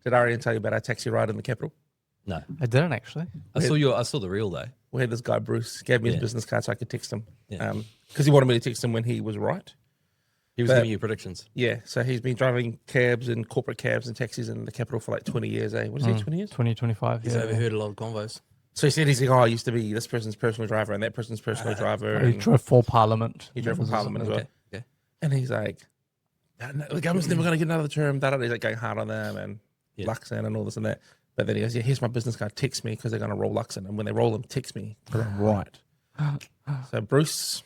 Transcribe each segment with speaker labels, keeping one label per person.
Speaker 1: Did Arian tell you about our taxi ride in the capital?
Speaker 2: No,
Speaker 3: I didn't actually.
Speaker 2: I saw the reel though.
Speaker 1: We had this guy, Bruce, gave me his business card so I could text him.
Speaker 2: Yeah.
Speaker 1: Because he wanted me to text him when he was right.
Speaker 2: He was giving you predictions.
Speaker 1: Yeah, so he's been driving cabs and corporate cabs and taxis in the capital for like 20 years, eh? What is he, 20 years?
Speaker 3: 2025.
Speaker 2: He's overheard a lot of convos.
Speaker 1: So he said, he's like, oh, I used to be this person's personal driver and that person's personal driver.
Speaker 3: He drove for Parliament.
Speaker 1: He drove for Parliament as well.
Speaker 2: Okay.
Speaker 1: And he's like, the government's never going to get another term. He's like going hard on them and Luxon and all this and that. But then he goes, yeah, here's my business card. Text me because they're going to roll Luxon. And when they roll them, text me because I'm right. So Bruce,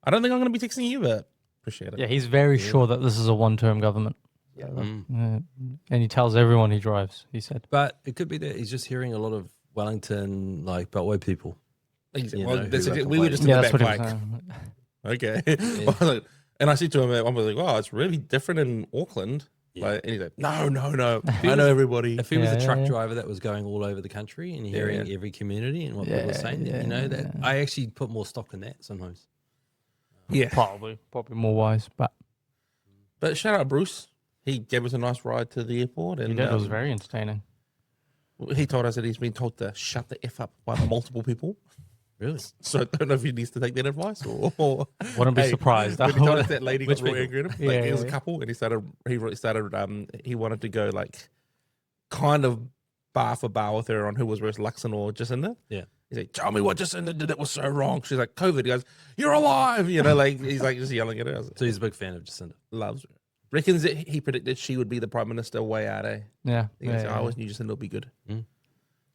Speaker 1: I don't think I'm going to be texting you, but appreciate it.
Speaker 3: Yeah, he's very sure that this is a one-term government.
Speaker 1: Yeah.
Speaker 3: And he tells everyone he drives, he said.
Speaker 2: But it could be that he's just hearing a lot of Wellington, like, Beltway people.
Speaker 1: Well, we were just in the back like, okay. Yeah. And I said to him, I was like, wow, it's really different in Auckland. Yeah. Like, and he's like, no. I know everybody.
Speaker 2: If he was a truck driver that was going all over the country and hearing every community and what people were saying, that I actually put more stock in that sometimes.
Speaker 1: Yeah.
Speaker 3: Probably more wise.
Speaker 1: But shout out Bruce. He gave us a nice ride to the airport. And
Speaker 3: it was very entertaining.
Speaker 1: He told us that he's been told to shut the F up by multiple people.
Speaker 2: Really?
Speaker 1: So I don't know if he needs to take that advice or
Speaker 3: wouldn't be surprised.
Speaker 1: When he told us that lady got real angry at him. Like, it was a couple and he wanted to go like kind of bar for bar with her on who was worse, Luxon or Jacinda.
Speaker 2: Yeah.
Speaker 1: He's like, tell me what Jacinda did that was so wrong. She's like, COVID. He goes, you're alive. You know, like he's like just yelling at her.
Speaker 2: So he's a big fan of Jacinda.
Speaker 1: Loves her. Reckons that he predicted she would be the Prime Minister way out, eh?
Speaker 3: Yeah.
Speaker 1: I always knew Jacinda would be good.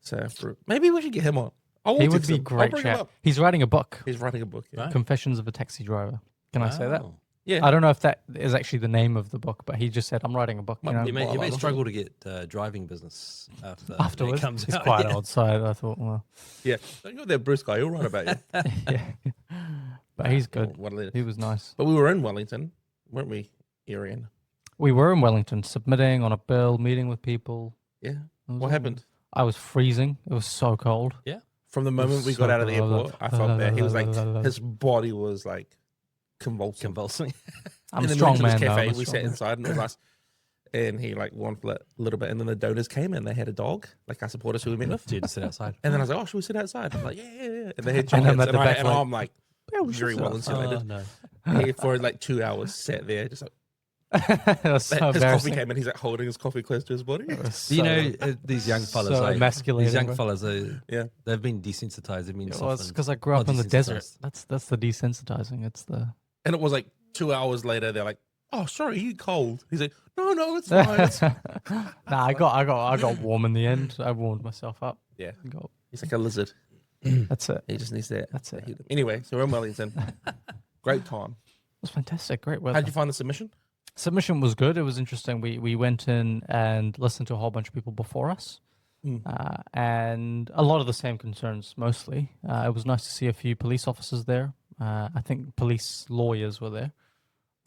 Speaker 1: So maybe we should get him on.
Speaker 3: He would be great chat. He's writing a book.
Speaker 1: He's writing a book. Yeah.
Speaker 2: Right.
Speaker 3: Confessions of a Taxi Driver. Can I say that?
Speaker 1: Yeah.
Speaker 3: I don't know if that is actually the name of the book, but he just said, I'm writing a book. You know?
Speaker 2: You may struggle to get driving business
Speaker 3: afterwards.
Speaker 2: It comes
Speaker 3: it's
Speaker 2: out.
Speaker 3: quite odd side. I thought, well.
Speaker 1: Yeah. Don't go there, Bruce guy. He'll write about you.
Speaker 3: Yeah. But he's good. He was nice.
Speaker 1: But we were in Wellington, weren't we, Arian?
Speaker 3: We were in Wellington, submitting on a bill, meeting with people.
Speaker 1: Yeah. What happened?
Speaker 3: I was freezing. It was so cold.
Speaker 2: Yeah.
Speaker 1: From the moment we got out of the airport, I felt bad. He was like, his body was like convulsing.
Speaker 3: I'm a strong man,
Speaker 1: cafe, we sat inside and it was nice. And he like wanted a little bit. And then the donors came and they had a dog, like our supporters who we met with.
Speaker 2: So you had to sit outside.
Speaker 1: And then I was like, oh, should we sit outside? I'm like, yeah. And they had chickens. And I'm like, very well insulated. He, for like 2 hours, sat there just like,
Speaker 3: That's so
Speaker 1: his coffee came in. He's like holding his coffee close to his body.
Speaker 2: You know, these young fellas,
Speaker 3: so emasculating,
Speaker 2: these young fellas, they've been desensitized. They've been softened.
Speaker 3: It's because I grew up in the desert. That's the desensitizing. It's the.
Speaker 1: And it was like 2 hours later. They're like, "Oh, sorry, you cold?" He's like, "No, it's fine."
Speaker 3: Nah, I got warm in the end. I warmed myself up.
Speaker 1: Yeah, he's like a lizard.
Speaker 3: That's it.
Speaker 1: He just needs that.
Speaker 3: That's it.
Speaker 1: Anyway, so we're in Wellington. Great time.
Speaker 3: It was fantastic. Great weather.
Speaker 1: How'd you find the submission?
Speaker 3: Submission was good. It was interesting. We went in and listened to a whole bunch of people before us, and a lot of the same concerns. Mostly, it was nice to see a few police officers there. I think police lawyers were there.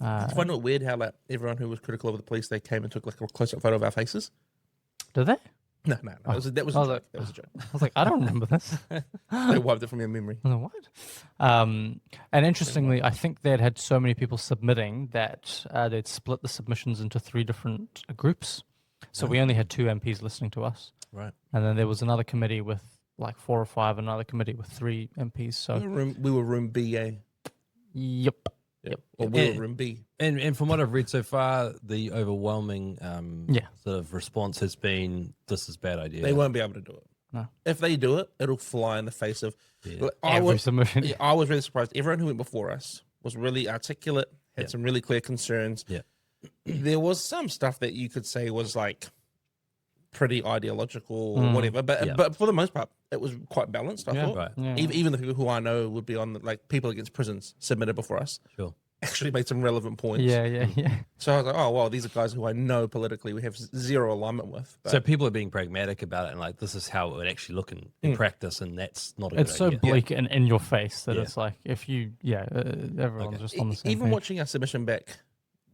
Speaker 1: Did you find it weird how like everyone who was critical of the police, they came and took like a close-up photo of our faces?
Speaker 3: Did they?
Speaker 1: No. That was a joke. That was a joke.
Speaker 3: I was like, I don't remember this.
Speaker 1: They wiped it from your memory.
Speaker 3: What? And interestingly, I think they'd had so many people submitting that they'd split the submissions into 3 different groups. So we only had 2 MPs listening to us.
Speaker 1: Right.
Speaker 3: And then there was another committee with like 4 or 5, another committee with 3 MPs. So
Speaker 1: we were room B, eh?
Speaker 3: Yep.
Speaker 1: Or we were room B.
Speaker 2: And from what I've read so far, the overwhelming sort of response has been, this is a bad idea.
Speaker 1: They won't be able to do it.
Speaker 3: No.
Speaker 1: If they do it, it'll fly in the face of
Speaker 3: every submission.
Speaker 1: Yeah, I was really surprised. Everyone who went before us was really articulate, had some really clear concerns.
Speaker 2: Yeah.
Speaker 1: There was some stuff that you could say was like pretty ideological or whatever, but for the most part, it was quite balanced, I thought.
Speaker 2: Right.
Speaker 3: Yeah.
Speaker 1: Even the people who I know would be on the, like People Against Prisons submitted before us.
Speaker 2: Sure.
Speaker 1: Actually made some relevant points.
Speaker 3: Yeah.
Speaker 1: So I was like, oh, well, these are guys who I know politically we have zero alignment with.
Speaker 2: So people are being pragmatic about it and like, this is how it would actually look in practice, and that's not a
Speaker 3: It's
Speaker 2: good
Speaker 3: so
Speaker 2: idea.
Speaker 3: bleak and in your face that it's like, if you, everyone's just on the same
Speaker 1: Even
Speaker 3: page.
Speaker 1: watching our submission back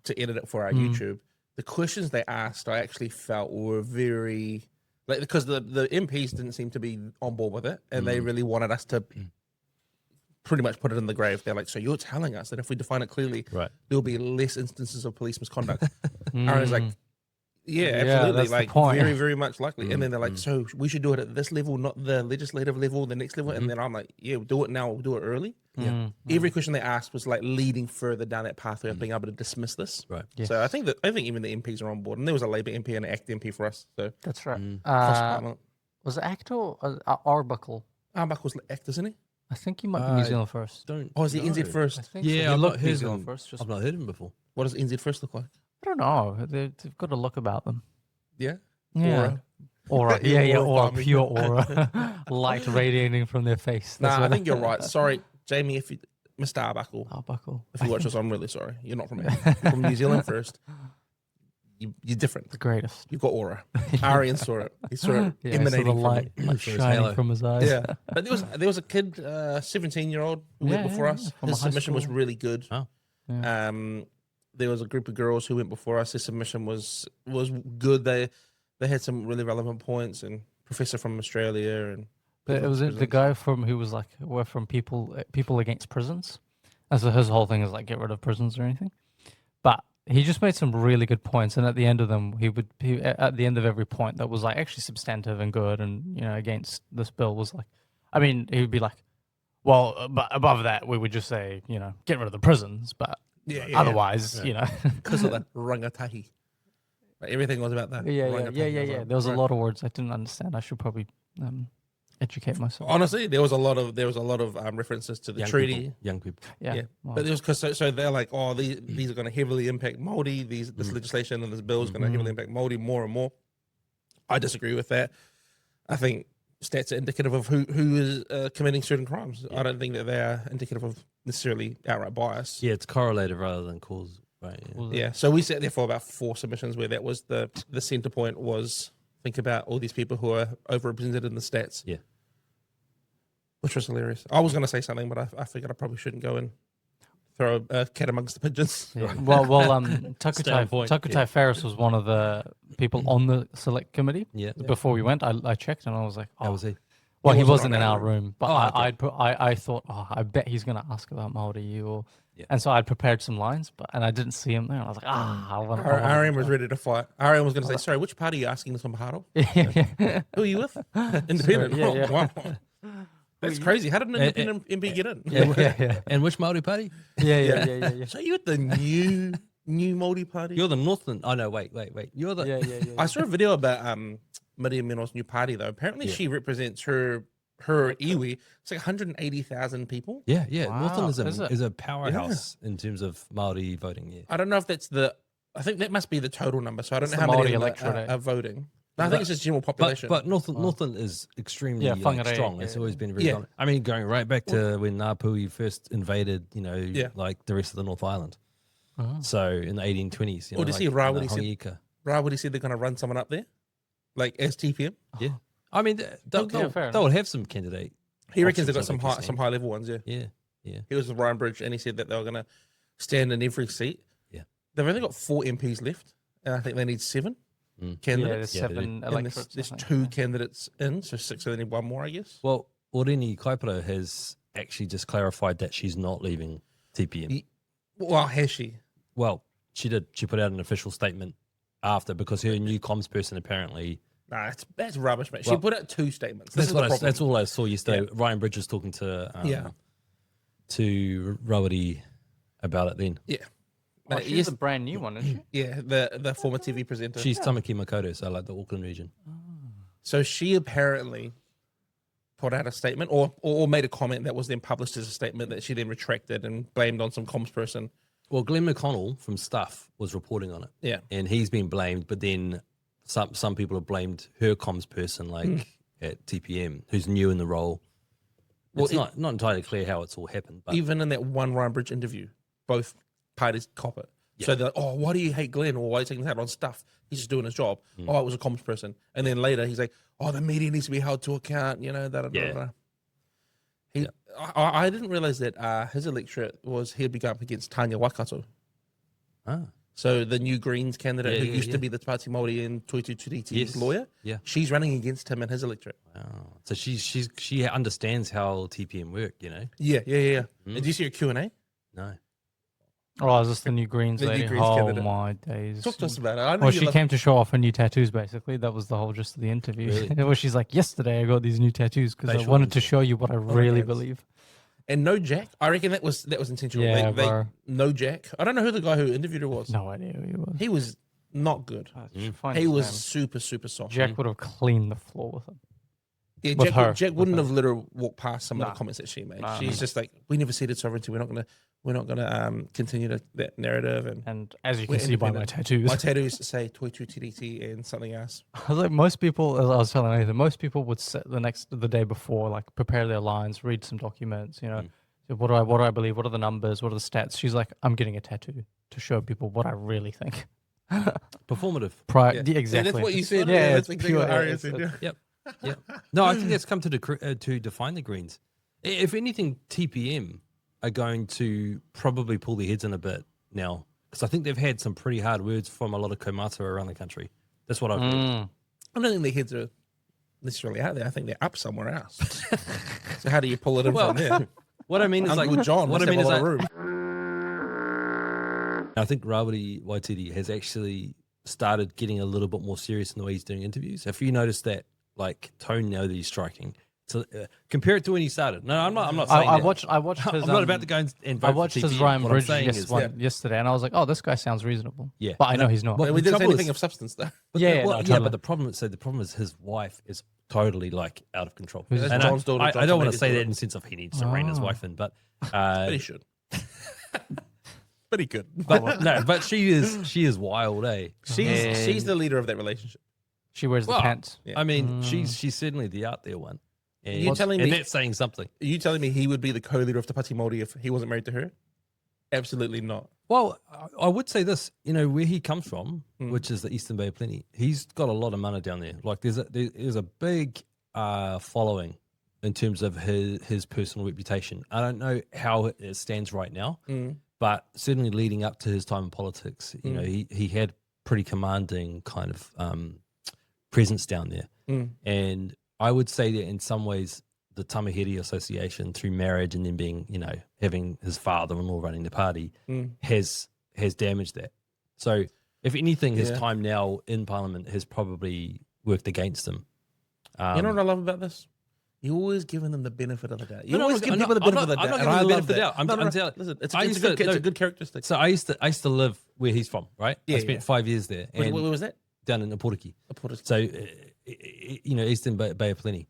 Speaker 1: to edit it for our YouTube, the questions they asked, I actually felt were very... Like, because the MPs didn't seem to be on board with it, and they really wanted us to pretty much put it in the grave. They're like, so you're telling us that if we define it clearly, there'll be less instances of police misconduct. I was like, Yeah,
Speaker 3: Yeah,
Speaker 1: absolutely.
Speaker 3: that's the
Speaker 1: Like
Speaker 3: point.
Speaker 1: very, very much likely. And then they're like, so we should do it at this level, not the legislative level, the next level. And then I'm like, yeah, we'll do it now. We'll do it early. Every question they asked was like leading further down that pathway of being able to dismiss this.
Speaker 2: Right.
Speaker 1: So I think even the MPs are on board. And there was a Labour MP and an ACT MP for us. So
Speaker 3: That's right.
Speaker 1: cross parliament.
Speaker 3: Was it ACT or Arbuckle?
Speaker 1: Arbuckle's ACT, isn't he?
Speaker 3: I think he might be New Zealand first.
Speaker 1: Oh, is he NZ
Speaker 3: I
Speaker 1: first?
Speaker 3: think so.
Speaker 2: Yeah,
Speaker 3: He
Speaker 2: I've
Speaker 3: looked
Speaker 2: not
Speaker 3: New
Speaker 2: heard
Speaker 3: Zealand
Speaker 2: him.
Speaker 3: first. Just,
Speaker 2: I've not heard him before.
Speaker 1: What does NZ first look like?
Speaker 3: I don't know. They've got a look about them.
Speaker 1: Yeah.
Speaker 3: Yeah. Aura. Yeah,
Speaker 1: Aura
Speaker 3: aura,
Speaker 1: farming.
Speaker 3: pure aura. Light radiating from their face. That's
Speaker 1: Nah,
Speaker 3: what
Speaker 1: I think you're right. Sorry, Jamie, Mr. Arbuckle.
Speaker 3: Arbuckle.
Speaker 1: If you watch this, I'm really sorry. You're not from You're from New Zealand first. You're different.
Speaker 3: The greatest.
Speaker 1: You've got aura. Arian saw it. He saw it
Speaker 3: Yeah,
Speaker 1: emanating
Speaker 3: so the
Speaker 1: from
Speaker 3: light,
Speaker 1: him.
Speaker 3: like
Speaker 2: From his
Speaker 3: shining
Speaker 2: halo.
Speaker 3: from his eyes.
Speaker 1: Yeah, but there was a kid, 17-year-old, who went before us.
Speaker 3: from
Speaker 1: His
Speaker 3: a high
Speaker 1: submission was
Speaker 3: school.
Speaker 1: really good.
Speaker 2: Oh.
Speaker 3: Yeah.
Speaker 1: There was a group of girls who went before us. His submission was good. They had some really relevant points, and professor from Australia and.
Speaker 3: But it was the guy who was like, we're from people against prisons. And so his whole thing is like, get rid of prisons or anything. But he just made some really good points, and at the end of them, at the end of every point that was like actually substantive and good, and against this bill was like, I mean, he would be like, well, but above that, we would just say, get rid of the prisons, but otherwise,
Speaker 1: because of that rangatahi. Like, everything was about that.
Speaker 3: yeah.
Speaker 1: Rangatahi.
Speaker 3: There was a lot of words I didn't understand. I should probably educate myself.
Speaker 1: Honestly, there was a lot of references to the treaty.
Speaker 2: Young people.
Speaker 3: Yeah.
Speaker 1: Well, but it was because so they're like, oh, these are going to heavily impact Maori. This legislation and this bill is going to heavily impact Maori more and more. I disagree with that. I think stats are indicative of who is committing certain crimes. I don't think that they are indicative of necessarily outright bias.
Speaker 2: Yeah, it's correlated rather than cause. Right.
Speaker 1: Yeah. So we sat there for about 4 submissions where that was the center point was think about all these people who are overrepresented in the stats.
Speaker 2: Yeah.
Speaker 1: Which was hilarious. I was going to say something, but I figured I probably shouldn't go and throw a cat amongst the pigeons.
Speaker 3: Yeah. Well, Takutai Ferris was one of the people on the select committee.
Speaker 2: Yeah.
Speaker 3: Before we went, I checked and I was like, oh.
Speaker 2: How was he?
Speaker 3: Well, he
Speaker 1: wasn't
Speaker 3: wasn't in
Speaker 1: on our
Speaker 3: our room, but I thought, I bet he's going to ask about Maori. And so I'd prepared some lines, and I didn't see him there. And I was like, I want to.
Speaker 1: Arian was ready to fight. Arian was going to say, sorry, which party are you asking this on behalf of? Who are you with? Independent.
Speaker 3: Yeah.
Speaker 1: Wow. That's crazy. How did an independent MP get in?
Speaker 3: Yeah.
Speaker 2: And which Maori party?
Speaker 3: Yeah.
Speaker 1: So you're the new Maori party?
Speaker 2: You're the Northland. Oh no, wait. You're the
Speaker 3: Yeah.
Speaker 1: I saw a video about Miriam Mino's new party though. Apparently she represents her iwi. It's like 180,000 people.
Speaker 2: Yeah.
Speaker 3: Wow.
Speaker 2: Northland is a powerhouse in terms of Maori voting. Yeah.
Speaker 1: I don't know if that's I think that must be the total number. So I don't
Speaker 3: It's
Speaker 1: know
Speaker 3: the
Speaker 1: how
Speaker 3: Maori
Speaker 1: many
Speaker 3: electorate.
Speaker 1: are voting. No, I think it's just general population.
Speaker 2: But Northland is extremely
Speaker 3: whangarei,
Speaker 2: strong. It's always been very
Speaker 1: Yeah.
Speaker 2: strong. I mean, going right back to when Ngāpuhi first invaded, like the rest of the North Island. So in the 1820s,
Speaker 1: Or do you see Rawiri said,
Speaker 2: Hongiika.
Speaker 1: Rawiri said they're going to run someone up there? Like as TPM?
Speaker 2: Yeah. I mean, they'll have some candidate.
Speaker 1: He reckons they've got
Speaker 2: options,
Speaker 1: some high level ones,
Speaker 2: Yeah.
Speaker 1: He was with Ryan Bridge and he said that they were going to stand in every seat.
Speaker 2: Yeah.
Speaker 1: They've only got 4 MPs left, and I think they need 7
Speaker 3: Yeah,
Speaker 1: candidates.
Speaker 3: there's 7
Speaker 1: And
Speaker 3: electorates.
Speaker 1: there's
Speaker 3: I think.
Speaker 1: 2 candidates in, so 6, so they need 1 more, I guess.
Speaker 2: Well, Oreni Kaipara has actually just clarified that she's not leaving TPM.
Speaker 1: Well, has she?
Speaker 2: Well, she did. She put out an official statement after because her new comms person apparently.
Speaker 1: Nah, that's rubbish, mate. She
Speaker 2: Well,
Speaker 1: put out 2 statements.
Speaker 2: That's all I saw yesterday. Ryan Bridge was talking to Rawiri about it then.
Speaker 1: Yeah.
Speaker 3: Oh, she's a brand new one, isn't she?
Speaker 1: Yeah, the former TV presenter.
Speaker 2: She's Tamaki Makoto, so like the Auckland region.
Speaker 1: So she apparently put out a statement or made a comment that was then published as a statement that she then retracted and blamed on some comms person.
Speaker 2: Well, Glenn McConnell from Stuff was reporting on it.
Speaker 1: Yeah.
Speaker 2: And he's been blamed, but then some people have blamed her comms person, like at TPM, who's new in the role. Well, it's not entirely clear how it's all happened. But
Speaker 1: Even in that one Ryan Bridge interview, both parties cop it.
Speaker 2: Yeah.
Speaker 1: So they're like, oh, why do you hate Glenn? Or why are you taking that on Stuff? He's just doing his job. Oh, it was a comms person. And then later he's like, oh, the media needs to be held to account, I didn't realize that his electorate he'd be going up against Tanya Waikato.
Speaker 2: Ah.
Speaker 1: So the new Greens candidate who used
Speaker 2: yeah.
Speaker 1: to be the Pāti Māori and Toitu Turiti's lawyer.
Speaker 2: Yeah.
Speaker 1: She's running against him and his electorate.
Speaker 2: Wow. So she understands how TPM work,
Speaker 1: Yeah. And do you see her Q&A?
Speaker 2: No.
Speaker 3: Oh, is this the new Greens
Speaker 1: The new
Speaker 3: lady?
Speaker 1: Greens
Speaker 3: Oh
Speaker 1: candidate.
Speaker 3: my days.
Speaker 1: Talk to us about it. I know
Speaker 3: Well,
Speaker 1: you
Speaker 3: she
Speaker 1: love-
Speaker 3: came to show off her new tattoos, basically. That was the whole gist of the interview.
Speaker 2: Really?
Speaker 3: Well, she's like, yesterday I got these new tattoos because I
Speaker 2: Facial
Speaker 3: wanted
Speaker 2: ones,
Speaker 3: to
Speaker 2: yeah.
Speaker 3: show you what I
Speaker 1: my
Speaker 3: really
Speaker 1: hands.
Speaker 3: believe.
Speaker 1: and no Jack. I reckon that was intentional.
Speaker 3: Yeah,
Speaker 1: they
Speaker 3: bro.
Speaker 1: no Jack. I don't know who the guy who interviewed her was.
Speaker 3: No idea who he was.
Speaker 1: He was not good.
Speaker 3: Find
Speaker 1: He
Speaker 3: his
Speaker 1: was
Speaker 3: name.
Speaker 1: super soft.
Speaker 3: Jack would have cleaned the floor with him.
Speaker 1: Yeah,
Speaker 3: With her.
Speaker 1: Jack wouldn't have let her walk past some of
Speaker 3: Nah.
Speaker 1: the comments that she made.
Speaker 3: Nah,
Speaker 1: She's just like, we never ceded sovereignty. We're not gonna continue that narrative. And
Speaker 3: And as you
Speaker 1: We're
Speaker 3: can see by my
Speaker 1: independent.
Speaker 3: tattoos,
Speaker 1: my tattoos say Toitu TDT and something else.
Speaker 3: I was like, most people, as I was telling Nathan, most people would sit the day before, like prepare their lines, read some documents, So what do I believe? What are the numbers? What are the stats? She's like, I'm getting a tattoo to show people what I really think.
Speaker 2: Performative.
Speaker 1: Yeah.
Speaker 3: Exactly.
Speaker 1: That's what you said.
Speaker 3: Yeah,
Speaker 1: That's
Speaker 3: it's
Speaker 1: exactly
Speaker 3: pure-
Speaker 1: what Harry
Speaker 3: it's-
Speaker 1: said.
Speaker 3: it's-
Speaker 1: Yeah.
Speaker 2: Yep. No, I think that's come to define the Greens. If anything, TPM are going to probably pull their heads in a bit now because I think they've had some pretty hard words from a lot of kaumata around the country. That's what I've heard.
Speaker 3: Mm.
Speaker 1: I don't think their heads are necessarily out there. I think they're up somewhere else. So how do you pull it in
Speaker 2: Well,
Speaker 1: from there?
Speaker 2: What I mean is
Speaker 1: Uncle
Speaker 2: like
Speaker 1: John.
Speaker 2: What I
Speaker 1: must
Speaker 2: mean
Speaker 1: have
Speaker 2: is
Speaker 1: a lot
Speaker 2: like,
Speaker 1: of room.
Speaker 2: I think Rawiri Waititi has actually started getting a little bit more serious in the way he's doing interviews. If you notice that like tone now that he's striking, so compare it to when he started. No, I'm not saying
Speaker 3: I
Speaker 2: that.
Speaker 3: watched his.
Speaker 2: I'm not about to go and vote
Speaker 3: I watched
Speaker 2: for
Speaker 3: his
Speaker 2: TPM.
Speaker 3: Ryan
Speaker 2: What I'm
Speaker 3: Bridge
Speaker 2: saying is,
Speaker 3: yesterday, and I was like, "Oh, this guy sounds reasonable."
Speaker 2: Yeah.
Speaker 3: but I know
Speaker 2: No,
Speaker 3: he's not.
Speaker 2: but
Speaker 1: We
Speaker 2: the
Speaker 1: didn't say
Speaker 2: trouble
Speaker 1: anything
Speaker 2: is-
Speaker 1: of substance though.
Speaker 2: But
Speaker 3: Yeah,
Speaker 2: the,
Speaker 3: yeah,
Speaker 2: well,
Speaker 3: no,
Speaker 2: yeah,
Speaker 3: totally.
Speaker 2: but the problem is his wife is totally like out of control.
Speaker 3: Who's his
Speaker 2: And
Speaker 1: John's daughter,
Speaker 2: I
Speaker 1: John's
Speaker 2: don't want to
Speaker 1: lady's
Speaker 2: say that
Speaker 1: daughter.
Speaker 2: in the sense of he needs to rein his
Speaker 3: Oh.
Speaker 2: wife in, but
Speaker 1: But he should. But he could.
Speaker 2: but she is wild, eh?
Speaker 1: She's the leader of that relationship.
Speaker 3: She wears the
Speaker 2: Well,
Speaker 3: pants.
Speaker 1: Yeah.
Speaker 2: I mean, she's certainly the out there one. And,
Speaker 1: You're telling
Speaker 2: and
Speaker 1: me-
Speaker 2: that's saying something.
Speaker 1: Are you telling me he would be the co-leader of Te Pati Māori if he wasn't married to her? Absolutely not.
Speaker 2: Well, I would say this, where he comes from,
Speaker 1: Mm.
Speaker 2: which is the Eastern Bay of Plenty, he's got a lot of mana down there. Like there's a big following in terms of his personal reputation. I don't know how it stands right now, but certainly leading up to his time in politics, he had pretty commanding kind of presence down there. And I would say that in some ways, the Tamahiri Association through marriage and then being, having his father-in-law running the party has damaged that. So if anything, his
Speaker 1: Yeah.
Speaker 2: time now in Parliament has probably worked against him.
Speaker 1: You know what I love about this? You're always giving them the benefit of the doubt. You
Speaker 2: No,
Speaker 1: always
Speaker 2: no,
Speaker 1: give
Speaker 2: no,
Speaker 1: people the
Speaker 2: I'm
Speaker 1: benefit of the
Speaker 2: not- I'm
Speaker 1: doubt.
Speaker 2: not
Speaker 1: and
Speaker 2: giving
Speaker 1: I
Speaker 2: the
Speaker 1: love
Speaker 2: benefit of the
Speaker 1: that.
Speaker 2: doubt. I'm telling-
Speaker 1: listen, it's
Speaker 2: I
Speaker 1: a
Speaker 2: used
Speaker 1: good
Speaker 2: to-
Speaker 1: it's a
Speaker 2: no.
Speaker 1: good characteristic.
Speaker 2: So I used to live where he's from, right?
Speaker 1: Yeah,
Speaker 2: I spent
Speaker 1: yeah.
Speaker 2: 5 years there,
Speaker 1: Where
Speaker 2: and
Speaker 1: was that?
Speaker 2: down in Aporiki.
Speaker 1: Aporiki.
Speaker 2: So, Eastern Bay of Plenty.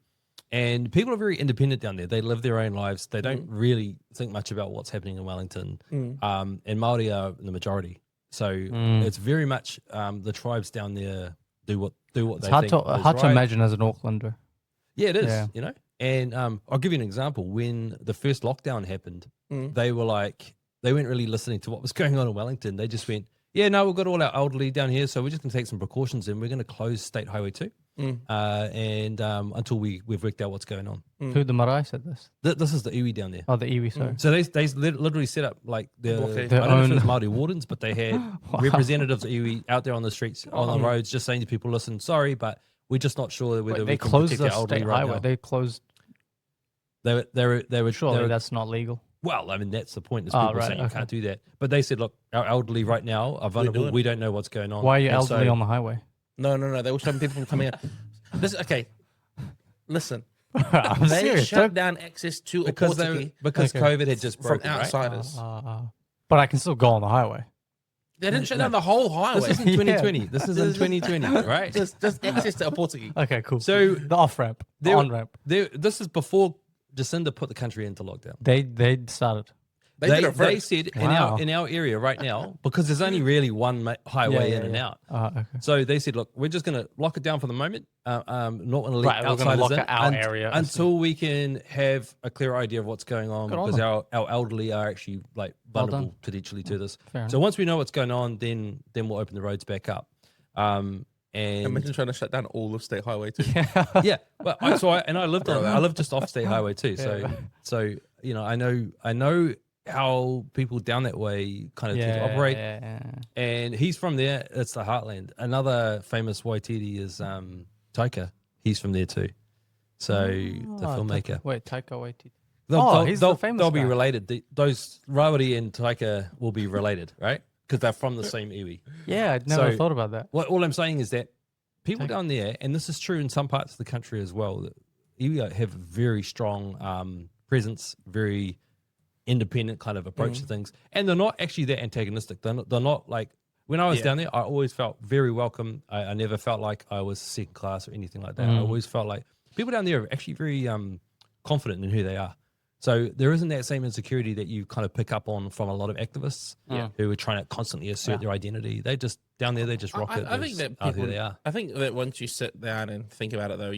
Speaker 2: And people are very independent down there. They live their own lives. They don't really think much about what's happening in Wellington. And Maori are the majority. So it's very much the tribes down there do what
Speaker 3: It's
Speaker 2: they
Speaker 3: hard
Speaker 2: think
Speaker 3: to
Speaker 2: is
Speaker 3: hard to
Speaker 2: right.
Speaker 3: imagine as an Aucklander.
Speaker 2: Yeah, it is.
Speaker 3: Yeah.
Speaker 2: And I'll give you an example. When the first lockdown happened, they weren't really listening to what was going on in Wellington. They just went, yeah, no, we've got all our elderly down here, so we're just going to take some precautions and we're going to close State Highway 2 and until we've worked out what's going on.
Speaker 3: Who the marae said this?
Speaker 2: This is the iwi down there.
Speaker 3: Oh, the iwi, sorry.
Speaker 2: So they literally set up like I
Speaker 1: Blockade.
Speaker 2: don't know if it was
Speaker 3: own-
Speaker 2: Māori wardens, but they had representatives of iwi out there on the streets, on the roads, just saying to people, listen, sorry, but we're just not sure whether
Speaker 3: Wait,
Speaker 2: we
Speaker 3: they
Speaker 2: can
Speaker 3: closed
Speaker 2: protect
Speaker 3: the
Speaker 2: our elderly
Speaker 3: state
Speaker 2: right
Speaker 3: highway.
Speaker 2: now.
Speaker 3: They closed.
Speaker 2: They were
Speaker 3: Surely that's not legal.
Speaker 2: well, I mean, that's the point. Is
Speaker 3: Oh,
Speaker 2: people
Speaker 3: right,
Speaker 2: saying
Speaker 3: okay.
Speaker 2: you can't do that. But they said, look, our elderly right now are vulnerable.
Speaker 1: doing?
Speaker 2: We don't know what's going on.
Speaker 3: Why are you
Speaker 2: And
Speaker 3: elderly
Speaker 2: so-
Speaker 3: on the highway?
Speaker 1: No. They were stopping people from coming out. Okay. Listen.
Speaker 3: I'm
Speaker 1: They
Speaker 3: serious.
Speaker 1: shut down access to
Speaker 2: because
Speaker 1: Aportiki
Speaker 2: because
Speaker 3: Okay.
Speaker 2: COVID had just
Speaker 1: from
Speaker 2: broken, right?
Speaker 1: outsiders.
Speaker 3: But I can still go on the highway.
Speaker 1: They didn't shut down the whole highway.
Speaker 2: This is in 2020. This is in 2020, right?
Speaker 1: just access to Aportiki.
Speaker 3: Okay, cool.
Speaker 2: So
Speaker 3: the off ramp, the
Speaker 2: there-
Speaker 3: on ramp.
Speaker 2: This is before Jacinda put the country into lockdown.
Speaker 3: They started.
Speaker 1: They did it
Speaker 2: They
Speaker 1: first.
Speaker 2: said
Speaker 3: Wow.
Speaker 2: in our area right now, because there's only really one highway in and out.
Speaker 3: Okay.
Speaker 2: So they said, look, we're just going to lock it down for the moment. Not going to let
Speaker 3: Right, we're gonna
Speaker 2: outsiders
Speaker 3: lock
Speaker 2: in
Speaker 3: our area.
Speaker 2: until we can have a clear idea of what's going on
Speaker 3: Good on
Speaker 2: because
Speaker 3: them.
Speaker 2: our elderly are actually like
Speaker 3: Well
Speaker 2: vulnerable
Speaker 3: done.
Speaker 2: potentially to this.
Speaker 3: Fair
Speaker 2: So once we know what's going on, then we'll open the roads back up. And
Speaker 1: Imagine trying to shut down all of State Highway too.
Speaker 2: yeah, but I lived just off State Highway too. So I know how people down that way kind of tend to operate.
Speaker 3: Yeah.
Speaker 2: And he's from there. It's the heartland. Another famous Waititi is Taika. He's from there too. So the filmmaker.
Speaker 3: Wait, Taika Waititi. he's the famous
Speaker 2: They'll be
Speaker 3: guy.
Speaker 2: related. Those Rawiri and Taika will be related, right? Because they're from the same iwi.
Speaker 3: Yeah, I'd never
Speaker 2: So-
Speaker 3: thought about that.
Speaker 2: All I'm saying is that people down there, and this is true in some parts of the country as well, that iwi have very strong presence, very independent kind of approach to things, and they're not actually that antagonistic. They're not like, when I was down there, I always felt very welcome. I never felt like I was second class or anything like that. I always felt like people down there are actually very confident in who they are. So there isn't that same insecurity that you kind of pick up on from a lot of activists who are trying to constantly assert their identity. They just down there, they just rock it.
Speaker 1: I think that
Speaker 2: are
Speaker 1: people,
Speaker 2: who they are.
Speaker 1: I think that once you sit down and think about it, though,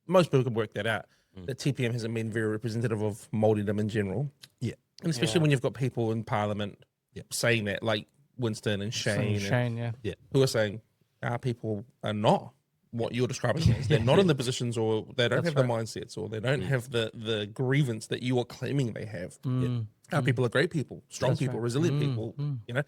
Speaker 1: most people can work that out. That TPM hasn't been very representative of Māoridom in general.
Speaker 2: Yeah.
Speaker 1: And especially when you've got people in Parliament saying that, like Winston and Shane, who are saying our people are not what you're describing as. They're not in the positions, or they don't have the mindsets, or they don't have the grievance that you are claiming they have. Our people are great people, strong people, resilient people, you know.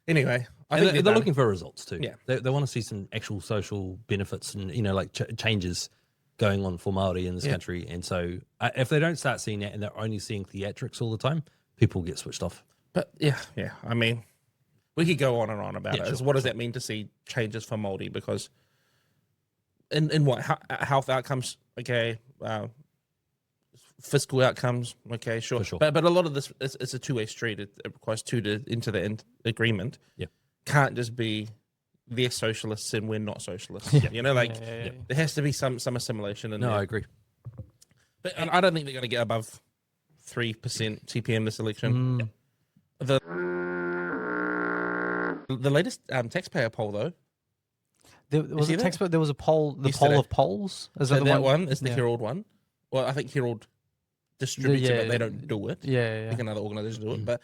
Speaker 1: Anyway, I think
Speaker 2: they're looking for results too.
Speaker 1: Yeah.
Speaker 2: They want to see some actual social benefits and, you know, like changes going on for Maori in this country. And so if they don't start seeing that and they're only seeing theatrics all the time, people get switched off.
Speaker 1: But yeah, I mean, we could go on and on about it.
Speaker 2: Sure,
Speaker 1: What does that mean to see changes for Māori? Because in what health outcomes, okay, fiscal outcomes, okay, sure.
Speaker 2: For sure.
Speaker 1: But a lot of this, it's a two-way street. It requires two to enter the agreement.
Speaker 2: Yeah.
Speaker 1: Can't just be they're socialists and we're not socialists. You know, like there has to be some assimilation in there.
Speaker 2: I agree.
Speaker 1: But I don't think they're going to get above 3% TPM this election. The latest taxpayer poll, though.
Speaker 3: There was
Speaker 1: see
Speaker 3: a
Speaker 1: that?
Speaker 3: text, but there was a poll. The
Speaker 1: Yesterday.
Speaker 3: poll of polls. Is
Speaker 1: So
Speaker 3: that the
Speaker 1: that
Speaker 3: one?
Speaker 1: one is the Herald one. Well, I think Herald distributes it, but they don't do it. I think another organisation do it. But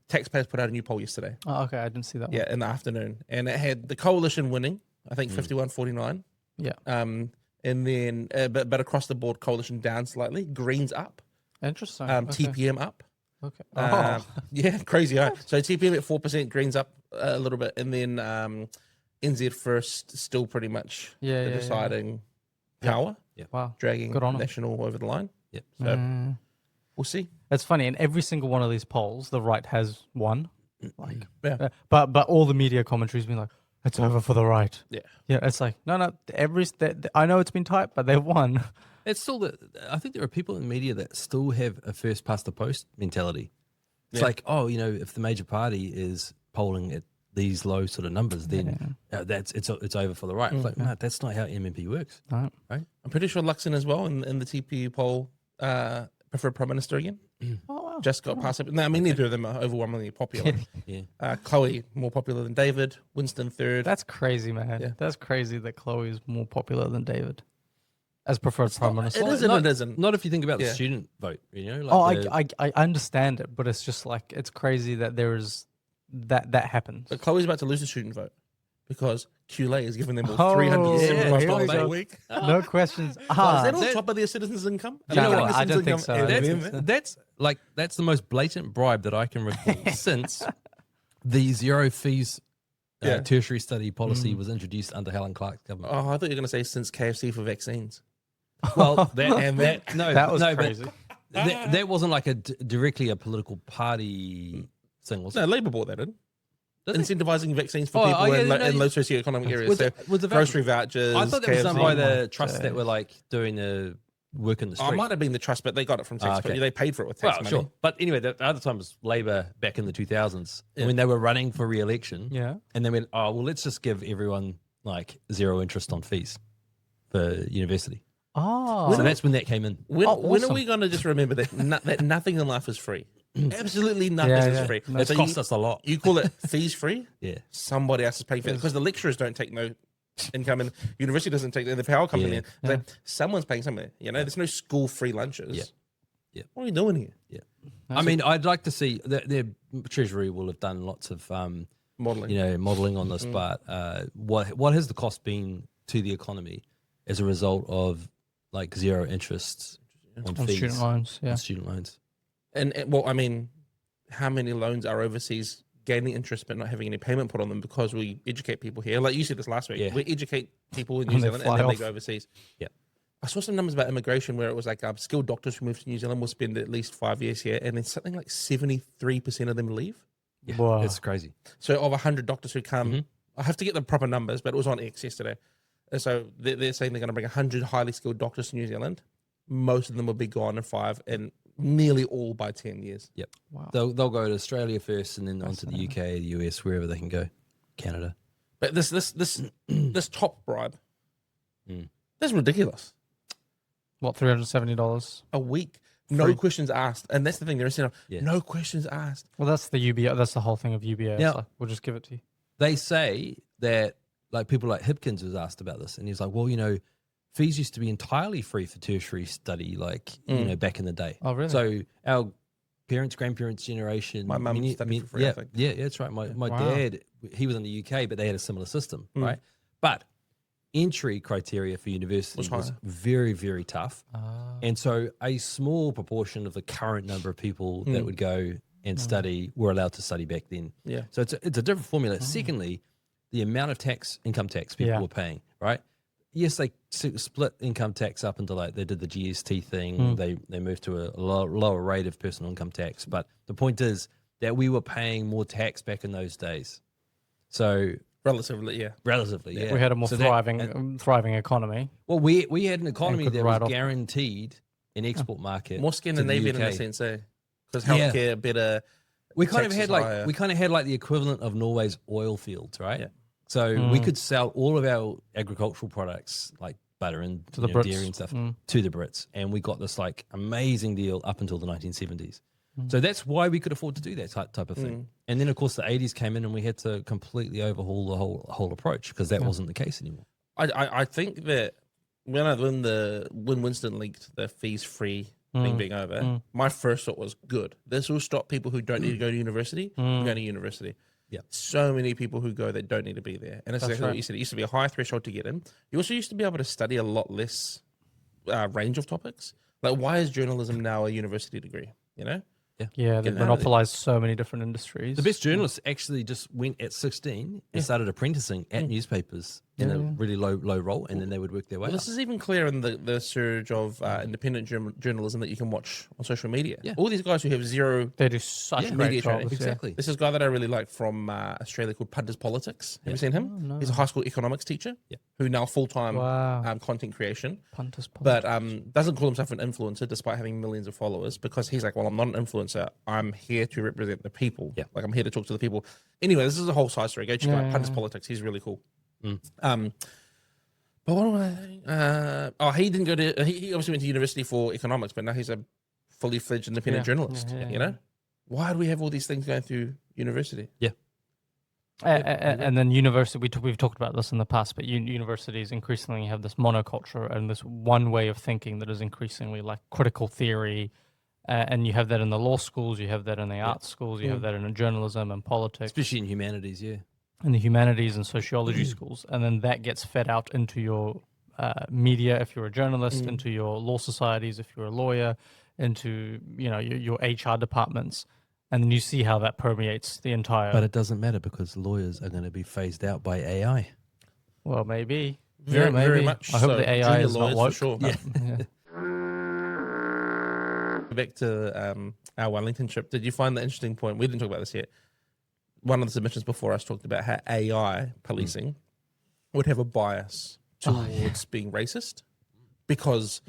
Speaker 1: taxpayers put out a new poll yesterday.
Speaker 3: Oh, okay, I didn't see that one.
Speaker 1: Yeah, in the afternoon, and it had the coalition winning. I think 51-49.
Speaker 3: Yeah.
Speaker 1: And then, but across the board, coalition down slightly. Greens up.
Speaker 3: Interesting.
Speaker 1: TPM up.
Speaker 3: Okay.
Speaker 1: Yeah, crazy. Right? So TPM at 4%, Greens up a little bit, and then NZ First still pretty much the deciding power.
Speaker 2: Yeah.
Speaker 3: Wow.
Speaker 1: Dragging
Speaker 3: Good on 'em.
Speaker 1: National over the line.
Speaker 2: Yep.
Speaker 1: So we'll see.
Speaker 3: It's funny. In every single one of these polls, the right has won. Like,
Speaker 1: Yeah.
Speaker 3: but all the media commentary's been like, it's over for the right.
Speaker 1: Yeah.
Speaker 3: Yeah. It's like, no. I know it's been tight, but they've won.
Speaker 2: It's still I think there are people in media that still have a first past the post mentality. It's like, oh, you know, if the major party is polling at these low sort of numbers, then it's over for the right. It's like, no, that's not how MMP works.
Speaker 3: No.
Speaker 2: Right?
Speaker 1: I'm pretty sure Luxon as well in the TPU poll preferred Prime Minister again.
Speaker 3: Oh, wow.
Speaker 1: Just got past it. No, I mean, neither of them are overwhelmingly popular.
Speaker 2: Yeah.
Speaker 1: Chloe, more popular than David. Winston, third.
Speaker 3: That's crazy, man.
Speaker 1: Yeah.
Speaker 3: That's crazy that Chloe is more popular than David as preferred prime minister.
Speaker 1: It isn't, it isn't.
Speaker 2: Not if you think about the
Speaker 1: Yeah.
Speaker 2: student vote, you know? Like
Speaker 3: I understand it, but it's just like, it's crazy that there is that happens.
Speaker 1: But Chloe's about to lose the student vote because QLA is giving them all
Speaker 3: Oh,
Speaker 1: $375
Speaker 3: here we
Speaker 1: a
Speaker 3: go.
Speaker 1: week.
Speaker 3: No questions.
Speaker 1: Is that on top of their citizens' income?
Speaker 2: You know what?
Speaker 3: I don't think so. I don't think so.
Speaker 2: That's the most blatant bribe that I can recall since the zero fees tertiary study policy was introduced under Helen Clark's government.
Speaker 1: Oh, I thought you were going to say since KFC for vaccines.
Speaker 2: Well,
Speaker 3: That was crazy.
Speaker 2: That wasn't like directly a political party thing, was it?
Speaker 1: No, Labour bought that in.
Speaker 2: Did they?
Speaker 1: Incentivizing vaccines for people in low socioeconomic areas.
Speaker 2: Was the
Speaker 1: grocery vouchers.
Speaker 2: I thought that was done
Speaker 1: KFC.
Speaker 2: by the trusts that were like doing the work in the
Speaker 1: Oh,
Speaker 2: street.
Speaker 1: it might have been the trust, but they got it from tax.
Speaker 2: okay.
Speaker 1: They paid for it with tax money.
Speaker 2: Sure. But anyway, the other time was Labour back in the 2000s when they were running for re-election.
Speaker 3: Yeah.
Speaker 2: And they went, oh, well, let's just give everyone like zero interest on fees for university.
Speaker 3: Oh.
Speaker 2: So that's when that came in.
Speaker 1: When are
Speaker 3: awesome.
Speaker 1: we going to just remember that that nothing in life is free? Absolutely nothing
Speaker 3: Yeah,
Speaker 1: is
Speaker 3: yeah.
Speaker 1: free.
Speaker 3: No,
Speaker 2: It's
Speaker 1: So
Speaker 2: cost us a lot.
Speaker 1: You call it fees free?
Speaker 2: Yeah.
Speaker 1: Somebody else is paying for it because the lecturers don't take no income and university doesn't take the power company.
Speaker 2: Yeah.
Speaker 1: It's like someone's paying somewhere. You know, there's no school free lunches.
Speaker 2: Yeah. Yeah.
Speaker 1: What are you doing here?
Speaker 2: Yeah. I mean, I'd like to see that their Treasury will have done lots of,
Speaker 1: Modelling.
Speaker 2: modeling on this, but what has the cost been to the economy as a result of like zero interest on
Speaker 3: On
Speaker 2: fees?
Speaker 3: student loans. Yeah.
Speaker 2: On student loans.
Speaker 1: And well, I mean, how many loans are overseas gaining interest but not having any payment put on them because we educate people here? Like you said this last week,
Speaker 2: Yeah.
Speaker 1: we educate people in New
Speaker 3: And they
Speaker 1: Zealand and
Speaker 3: fly
Speaker 1: then they
Speaker 3: off.
Speaker 1: go overseas.
Speaker 2: Yeah.
Speaker 1: I saw some numbers about immigration where it was like skilled doctors who move to New Zealand will spend at least 5 years here, and then something like 73% of them leave.
Speaker 2: Yeah,
Speaker 3: Wow.
Speaker 2: it's crazy.
Speaker 1: So of 100 doctors who come, I have to get the proper numbers, but it was on X yesterday. And so they're saying they're going to bring 100 highly skilled doctors to New Zealand. Most of them will be gone in 5, and nearly all by 10 years.
Speaker 2: Yep.
Speaker 3: Wow.
Speaker 2: They'll go to Australia first, and then on to the UK, the US, wherever they can go. Canada.
Speaker 1: But this top bribe, that's ridiculous.
Speaker 3: What, $370
Speaker 1: A week, no questions asked, and that's the thing. They're no questions asked.
Speaker 3: Well, that's the UBO. That's the whole thing of UBO.
Speaker 2: Now-
Speaker 3: It's like, we'll just give it to you.
Speaker 2: They say that, like, people like Hipkins was asked about this, and he's like, well, fees used to be entirely free for tertiary study, like, back in the day.
Speaker 3: Oh, really?
Speaker 2: So our parents, grandparents generation.
Speaker 1: My mum studied for free, I
Speaker 2: Yeah,
Speaker 1: think.
Speaker 2: yeah, that's right. My
Speaker 3: Wow.
Speaker 2: dad, he was in the UK, but they had a similar system, right? But entry criteria for university
Speaker 1: Was
Speaker 2: was
Speaker 1: higher.
Speaker 2: very, very tough. And so a small proportion of the current number of people that would go and study were allowed to study back then.
Speaker 1: Yeah.
Speaker 2: So it's a different formula. Secondly, the amount of income tax people
Speaker 3: Yeah.
Speaker 2: were paying, right? Yes, they split income tax up into, like, they did the GST thing. They moved to a lower rate of personal income tax. But the point is that we were paying more tax back in those days. So
Speaker 1: Relatively, yeah.
Speaker 2: yeah.
Speaker 3: We had a more
Speaker 2: So
Speaker 3: thriving economy.
Speaker 2: well, we had an economy
Speaker 3: could
Speaker 2: that
Speaker 3: write
Speaker 2: was
Speaker 3: off-
Speaker 2: guaranteed an export market.
Speaker 1: More
Speaker 2: to the
Speaker 1: Scandinavian in a
Speaker 2: UK.
Speaker 1: sense, because
Speaker 2: Yeah.
Speaker 1: healthcare better.
Speaker 2: We kind of
Speaker 1: taxes
Speaker 2: had
Speaker 1: higher.
Speaker 2: the equivalent of Norway's oil fields, right?
Speaker 1: Yeah.
Speaker 2: So we could sell all of our agricultural products, like butter and
Speaker 3: To the Brits.
Speaker 2: dairy and stuff, to the Brits, and we got this, like, amazing deal up until the 1970s. So that's why we could afford to do that type of thing. And then, of course, the 80s came in, and we had to completely overhaul the whole approach, because that wasn't the case anymore.
Speaker 1: I think that when Winston leaked the fees free thing being over, my first thought was good. This will stop people who don't need to go to university from going to university.
Speaker 2: Yeah.
Speaker 1: So many people who go that don't need to be there. And it's exactly what
Speaker 3: right.
Speaker 1: you said. It used to be a high threshold to get in. You also used to be able to study a lot less range of topics. Like, why is journalism now a university degree?
Speaker 3: Yeah, they
Speaker 1: Get out of there.
Speaker 3: monopolized so many different industries.
Speaker 2: The best journalists actually just went at 16 and started apprenticing at newspapers in a really low role, and then they would work their way
Speaker 1: Well,
Speaker 2: up.
Speaker 1: this is even clear in the surge of independent journalism that you can watch on social media.
Speaker 2: Yeah.
Speaker 1: All these guys who have zero.
Speaker 3: They do such
Speaker 2: Yeah,
Speaker 3: great
Speaker 1: media training.
Speaker 3: jobs.
Speaker 2: Exactly.
Speaker 1: This is a guy that I really like from Australia called Punters Politics. Have you seen him?
Speaker 3: Oh, no.
Speaker 1: He's a high school economics teacher
Speaker 2: Yeah.
Speaker 1: who now full-time
Speaker 3: Wow.
Speaker 1: content creation,
Speaker 3: Punters.
Speaker 1: but doesn't call himself an influencer despite having millions of followers, because he's like, well, I'm not an influencer. I'm here to represent the people.
Speaker 2: Yeah.
Speaker 1: Like, I'm here to talk to the people. Anyway, this is a whole side story. Go check
Speaker 3: Yeah,
Speaker 1: out
Speaker 3: yeah,
Speaker 1: Punters
Speaker 3: yeah.
Speaker 1: Politics. He's really cool. But what was I he didn't go to, he obviously went to university for economics, but now he's a fully fledged independent
Speaker 3: Yeah,
Speaker 1: journalist.
Speaker 3: yeah, yeah,
Speaker 1: You
Speaker 3: yeah.
Speaker 1: know, why do we have all these things going through university?
Speaker 3: And then university, we've talked about this in the past, but universities increasingly have this monoculture and this one way of thinking that is increasingly like critical theory. And you have that in the law schools, you have that in the arts schools, you have that in journalism and politics,
Speaker 2: Especially in humanities, yeah.
Speaker 3: in the humanities and sociology schools. And then that gets fed out into your media if you're a journalist, into your law societies if you're a lawyer, into your HR departments. And then you see how that permeates the entire.
Speaker 2: But it doesn't matter, because lawyers are going to be phased out by AI.
Speaker 3: Well, maybe.
Speaker 1: Very,
Speaker 3: Yeah, maybe.
Speaker 1: very much
Speaker 3: I hope
Speaker 1: so.
Speaker 3: the AI
Speaker 1: Junior
Speaker 3: is not
Speaker 1: lawyers for
Speaker 3: woke.
Speaker 1: sure.
Speaker 3: Yeah.
Speaker 1: Back to our Wellington trip. Did you find the interesting point? We didn't talk about this yet. One of the submissions before us talked about how AI policing would have a bias towards being racist, because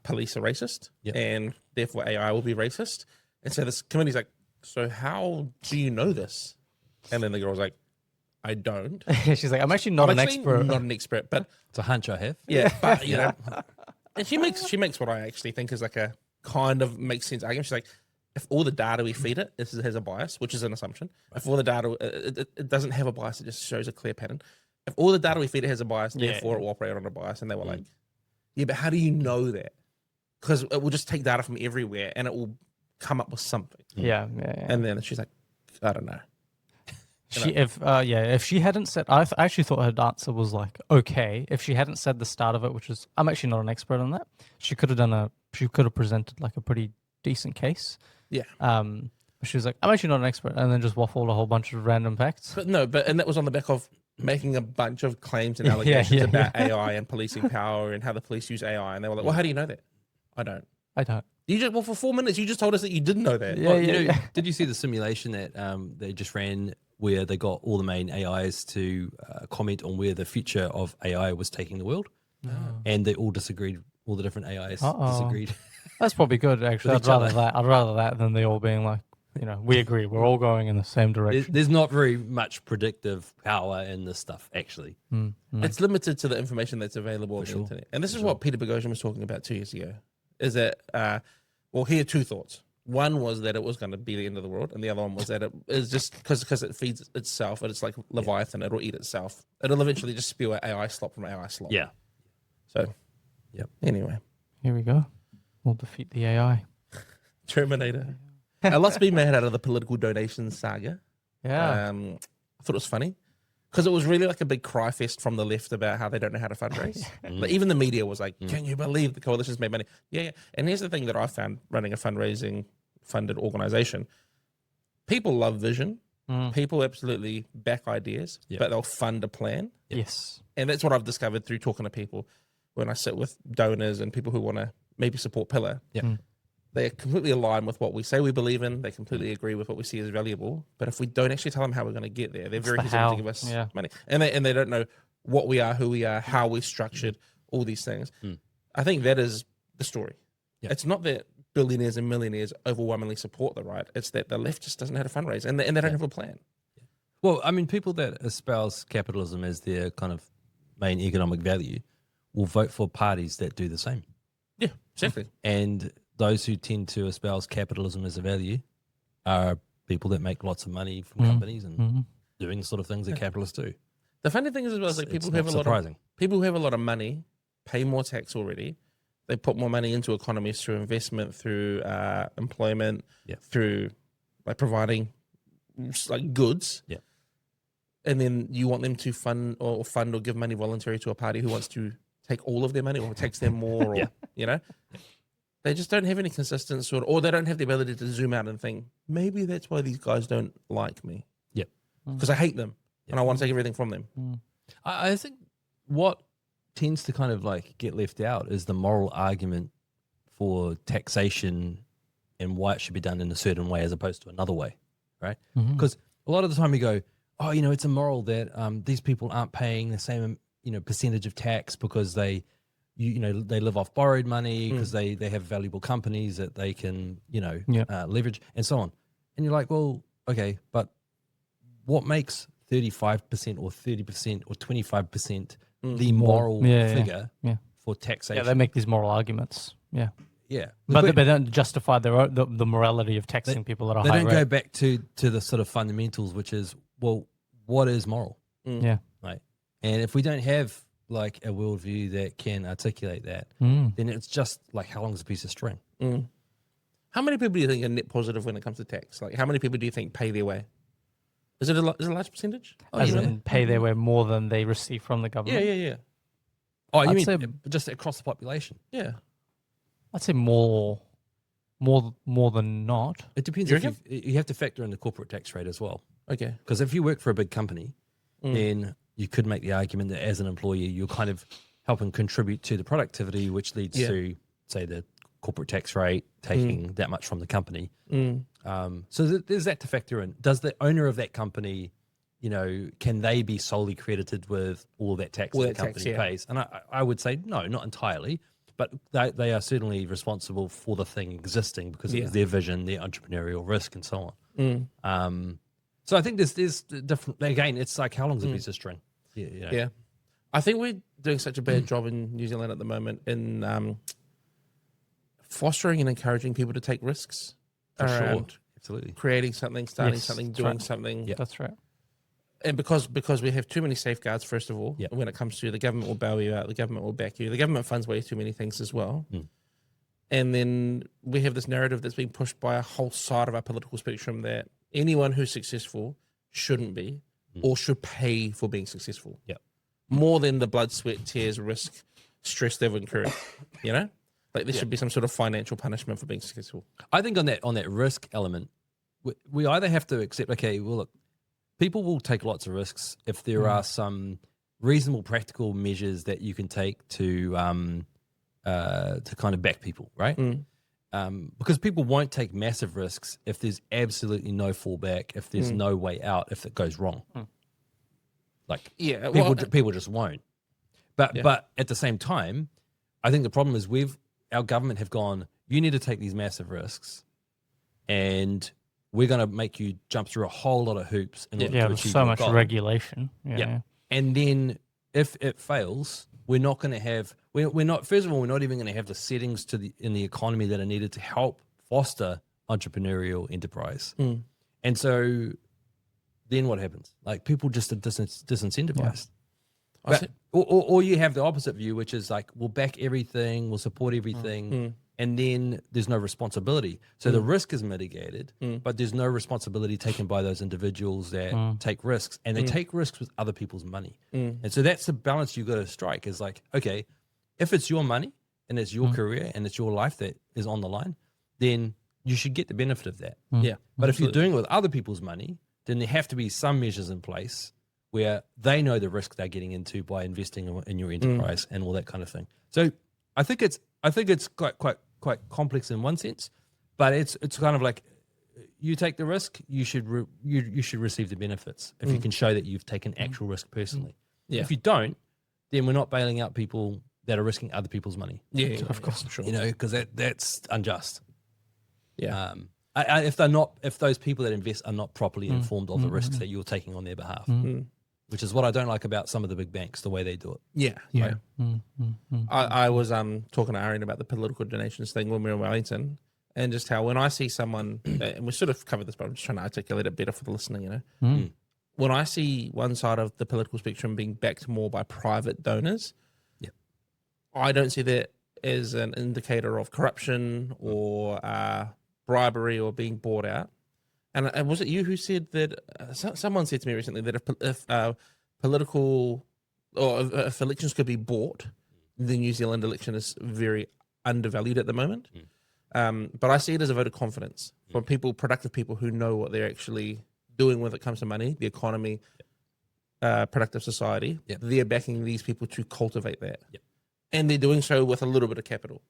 Speaker 1: police are racist,
Speaker 2: Yep.
Speaker 1: and therefore AI will be racist. And so this committee's like, so how do you know this? And then the girl was like, I don't.
Speaker 3: She's like, I'm actually not
Speaker 1: I'm
Speaker 3: an
Speaker 1: actually
Speaker 3: expert.
Speaker 1: not an expert, but
Speaker 2: It's a hunch I have.
Speaker 1: yeah, but you know, and she makes what I actually think is like a kind of makes sense argument. She's like, if all the data we feed it has a bias, which is an assumption, if all the data it doesn't have a bias, it just shows a clear pattern. If all the data we feed it has a bias, therefore it will operate on a bias. And they were like, yeah, but how do you know that? Because it will just take data from everywhere and it will come up with something.
Speaker 3: Yeah.
Speaker 1: And then she's like, I don't know.
Speaker 3: If she hadn't said, I actually thought her answer was like okay. If she hadn't said the start of it, which is, I'm actually not an expert on that, she could have presented like a pretty decent case.
Speaker 1: Yeah.
Speaker 3: She was like, I'm actually not an expert, and then just waffled a whole bunch of random facts.
Speaker 1: And that was on the back of making a bunch of claims and allegations
Speaker 3: yeah.
Speaker 1: about AI and policing power and how the police use AI. And they were like, well, how do you know that? I don't.
Speaker 3: I don't.
Speaker 1: Well, for 4 minutes, you just told us that you didn't know that.
Speaker 3: Yeah, yeah.
Speaker 2: Did you see the simulation that they just ran where they got all the main AIs to comment on where the future of AI was taking the world?
Speaker 3: No.
Speaker 2: And they all disagreed. All the different AIs disagreed.
Speaker 3: That's probably good, actually.
Speaker 2: With
Speaker 3: I'd
Speaker 2: each
Speaker 3: rather that. I'd rather that than they all being like, we agree. We're all going in the same direction.
Speaker 2: There's not very much predictive power in this stuff, actually.
Speaker 1: It's limited to the information that's available on the internet. And this is what Peter Boghossian was talking about 2 years ago. Is that, well, here are two thoughts. One was that it was going to be the end of the world, and the other one was that it is just because it feeds itself, and it's like Leviathan, it'll eat itself. It'll eventually just spew out AI slop from AI slop.
Speaker 2: Yeah.
Speaker 1: So, anyway.
Speaker 3: Here we go. We'll defeat the AI.
Speaker 1: Terminator. A lot's been made out of the political donations saga.
Speaker 3: Yeah.
Speaker 1: I thought it was funny because it was really like a big cry fest from the left about how they don't know how to fundraise. Like, even the media was like, can you believe the coalition's made money? Yeah. And here's the thing that I found running a fundraising funded organization. People love vision. People absolutely back ideas, but they'll fund a plan.
Speaker 3: Yes.
Speaker 1: And that's what I've discovered through talking to people when I sit with donors and people who want to maybe support Pillar.
Speaker 2: Yeah.
Speaker 1: They're completely aligned with what we say we believe in. They completely agree with what we see as valuable. But if we don't actually tell them how we're going to get there, they're very hesitant to give us money. And they don't know what we are, who we are, how we're structured, all these things. I think that is the story. Yeah. It's not that billionaires and millionaires overwhelmingly support the right. It's that the left just doesn't know how to fundraise and they don't have a plan.
Speaker 2: Well, I mean, people that espouse capitalism as their kind of main economic value will vote for parties that do the same.
Speaker 1: Yeah, exactly.
Speaker 2: And those who tend to espouse capitalism as a value are people that make lots of money from companies and doing the sort of things that capitalists do.
Speaker 1: The funny thing is, as well, is like people who have a lot of money pay more tax already. They put more money into economies through investment, through employment, through like providing like goods. Yeah. And then you want them to fund or give money voluntarily to a party who wants to take all of their money or tax them more, or they just don't have any consistent or they don't have the ability to zoom out and think, maybe that's why these guys don't like me. Yeah. Because I hate them and I want to take everything from them.
Speaker 2: I think what tends to kind of like get left out is the moral argument for taxation and why it should be done in a certain way as opposed to another way, right? Because a lot of the time we go, oh, it's immoral that these people aren't paying the same, percentage of tax because they live off borrowed money because they have valuable companies that they can, leverage and so on. And you're like, well, okay, but what makes 35% or 30% or 25% the moral figure for taxation?
Speaker 3: Yeah, they make these moral arguments. Yeah.
Speaker 2: Yeah.
Speaker 3: But they don't justify the morality of taxing people at a high rate.
Speaker 2: They don't go back to the sort of fundamentals, which is, well, what is moral?
Speaker 3: Yeah.
Speaker 2: Right. And if we don't have like a worldview that can articulate that, then it's just like how long is a piece of string?
Speaker 1: How many people do you think are net positive when it comes to tax? Like, how many people do you think pay their way? Is it a large percentage?
Speaker 3: As in pay their way more than they receive from the government?
Speaker 1: Yeah.
Speaker 2: Oh, you mean just across the population?
Speaker 1: Yeah.
Speaker 3: I'd say more than not.
Speaker 2: It depends. If you have to factor in the corporate tax rate as well.
Speaker 1: Okay.
Speaker 2: Because if you work for a big company, then you could make the argument that as an employee, you're kind of helping contribute to the productivity, which leads to, say, the corporate tax rate taking that much from the company. So there's that to factor in. Does the owner of that company, can they be solely credited with all of that tax that the company pays? And I would say no, not entirely. But they are certainly responsible for the thing existing because it was their vision, their entrepreneurial risk, and so on. So I think there's different. Again, it's like how long is a piece of string?
Speaker 1: Yeah. I think we're doing such a bad job in New Zealand at the moment in fostering and encouraging people to take risks.
Speaker 2: For sure, absolutely.
Speaker 1: Creating something, starting something, doing something.
Speaker 3: Yeah, that's right.
Speaker 1: And because we have too many safeguards, first of all, when it comes to the government will bail you out, the government will back you, the government funds way too many things as well. And then we have this narrative that's being pushed by a whole side of our political spectrum that anyone who's successful shouldn't be or should pay for being successful. More than the blood, sweat, tears, risk, stress they've incurred. Like there should be some sort of financial punishment for being successful.
Speaker 2: I think on that risk element, we either have to accept, okay, well, look, people will take lots of risks if there are some reasonable practical measures that you can take to kind of back people, right? Because people won't take massive risks if there's absolutely no fallback, if there's no way out, if it goes wrong. Like, people just won't. But at the same time, I think the problem is our government have gone, you need to take these massive risks, and we're going to make you jump through a whole lot of hoops in order to
Speaker 3: there's
Speaker 2: achieve
Speaker 3: so
Speaker 2: your
Speaker 3: much
Speaker 2: goal.
Speaker 3: regulation. Yeah.
Speaker 2: And then if it fails, we're not going to have, we're not, first of all, we're not even going to have the settings in the economy that are needed to help foster entrepreneurial enterprise. And so then what happens? Like, people just are disincentivized. Or you have the opposite view, which is like, we'll back everything, we'll support everything, and then there's no responsibility. So the risk is mitigated, but there's no responsibility taken by those individuals that take risks, and they take risks with other people's money. And so that's the balance you've got to strike, is like, okay, if it's your money and it's your career and it's your life that is on the line, then you should get the benefit of that. But if you're doing it with other people's money, then there have to be some measures in place where they know the risk they're getting into by investing in your enterprise and all that kind of thing. So I think it's quite complex in one sense, but it's kind of like, you take the risk, you should receive the benefits if you can show that you've taken actual risk personally. If you don't, then we're not bailing out people that are risking other people's money.
Speaker 3: Of course,
Speaker 1: sure.
Speaker 2: You know, because that's unjust.
Speaker 1: Yeah.
Speaker 2: If those people that invest are not properly informed of the risks that you're taking on their behalf, which is what I don't like about some of the big banks, the way they do it.
Speaker 1: Yeah. I was talking to Arian about the political donations thing when we were in Wellington, and just how when I see someone, and we sort of covered this, but I'm just trying to articulate it better for the listener, you know. When I see one side of the political spectrum being backed more by private donors, I don't see that as an indicator of corruption or bribery or being bought out. And was it you who said that? Someone said to me recently that if political or if elections could be bought, the New Zealand election is very undervalued at the moment. But I see it as a vote of confidence from people, productive people who know what they're actually doing when it comes to money, the economy, productive society. They're backing these people to cultivate that. And they're doing so with a little bit of capital.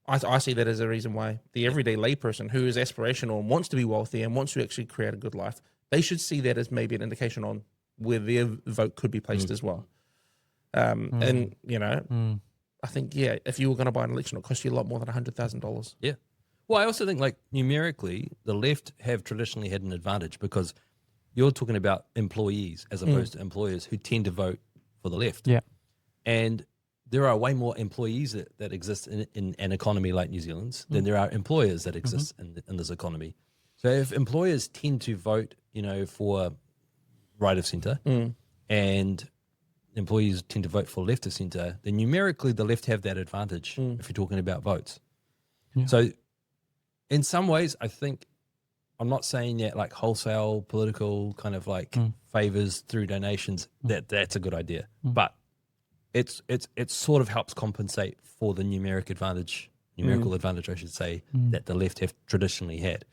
Speaker 1: I see that as a reason why the everyday layperson who is aspirational and wants to be wealthy and wants to actually create a good life, they should see that as maybe an indication on where their vote could be placed as well. And, you know, I think, if you were going to buy an election, it cost you a lot more than $100,000.
Speaker 2: Yeah. Well, I also think, like, numerically, the left have traditionally had an advantage because you're talking about employees as opposed to employers who tend to vote for the left. And there are way more employees that exist in an economy like New Zealand's than there are employers that exist in this economy. So if employers tend to vote, you know, for right of centre and employees tend to vote for left of centre, then numerically the left have that advantage if you're talking about votes. So in some ways, I think, I'm not saying that like wholesale political kind of like favours through donations, that's a good idea. But it sort of helps compensate for the numerical advantage, I should say, that the left have traditionally had.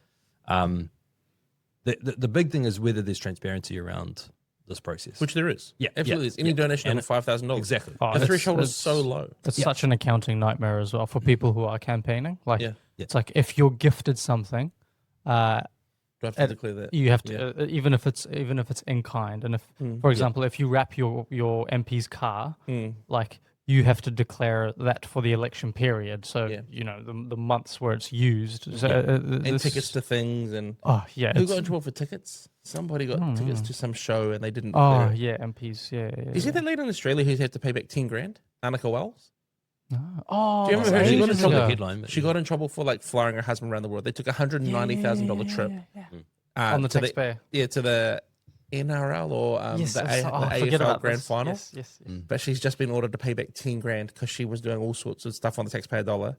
Speaker 2: The big thing is whether there's transparency around this process.
Speaker 1: Which there is. Absolutely. Is. Any donation over $5,000.
Speaker 2: Exactly.
Speaker 1: The threshold is so low.
Speaker 3: It's such an accounting nightmare as well for people who are campaigning. Like, it's like if you're gifted something,
Speaker 1: Do I have to declare that?
Speaker 3: you have to even if it's in kind, and if, for example, if you wrap your MP's car, like, you have to declare that for the election period. So you know the months where it's used. So,
Speaker 1: and tickets to things and who got in trouble for tickets? Somebody got tickets to some show and they didn't. Declare it.
Speaker 3: MPs.
Speaker 1: You see that lady in Australia who's had to pay back $10,000? Annika Wells.
Speaker 3: Oh,
Speaker 1: do you remember her? She got in trouble.
Speaker 2: Headline,
Speaker 1: She got in trouble for like flying her husband around the world. They took $190,000 trip
Speaker 3: on the taxpayer.
Speaker 1: To the NRL or the AFL Grand Final.
Speaker 3: Yes.
Speaker 1: But she's just been ordered to pay back $10,000 because she was doing all sorts of stuff on the taxpayer dollar.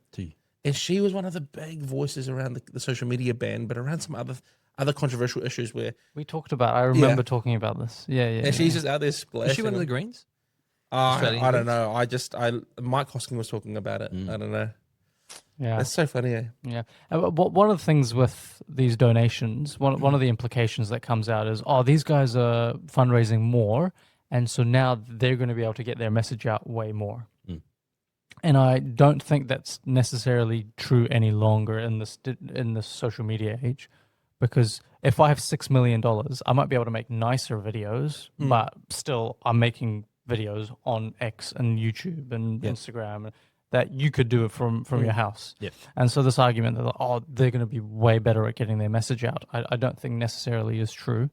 Speaker 1: And she was one of the big voices around the social media ban, but around some other controversial issues where
Speaker 3: we talked about. I remember talking about this.
Speaker 1: And she's just out there splashing.
Speaker 2: Is she one of the Greens?
Speaker 1: I don't know. Mike Hosking was talking about it. I don't know.
Speaker 3: Yeah.
Speaker 1: It's so funny. Eh?
Speaker 3: Yeah. One of the things with these donations, one of the implications that comes out is, oh, these guys are fundraising more, and so now they're going to be able to get their message out way more. And I don't think that's necessarily true any longer in this social media age, because if I have $6 million, I might be able to make nicer videos, but still I'm making videos on X and YouTube and Instagram that you could do it from your house.
Speaker 2: Yeah.
Speaker 3: And so this argument that, oh, they're going to be way better at getting their message out, I don't think necessarily is true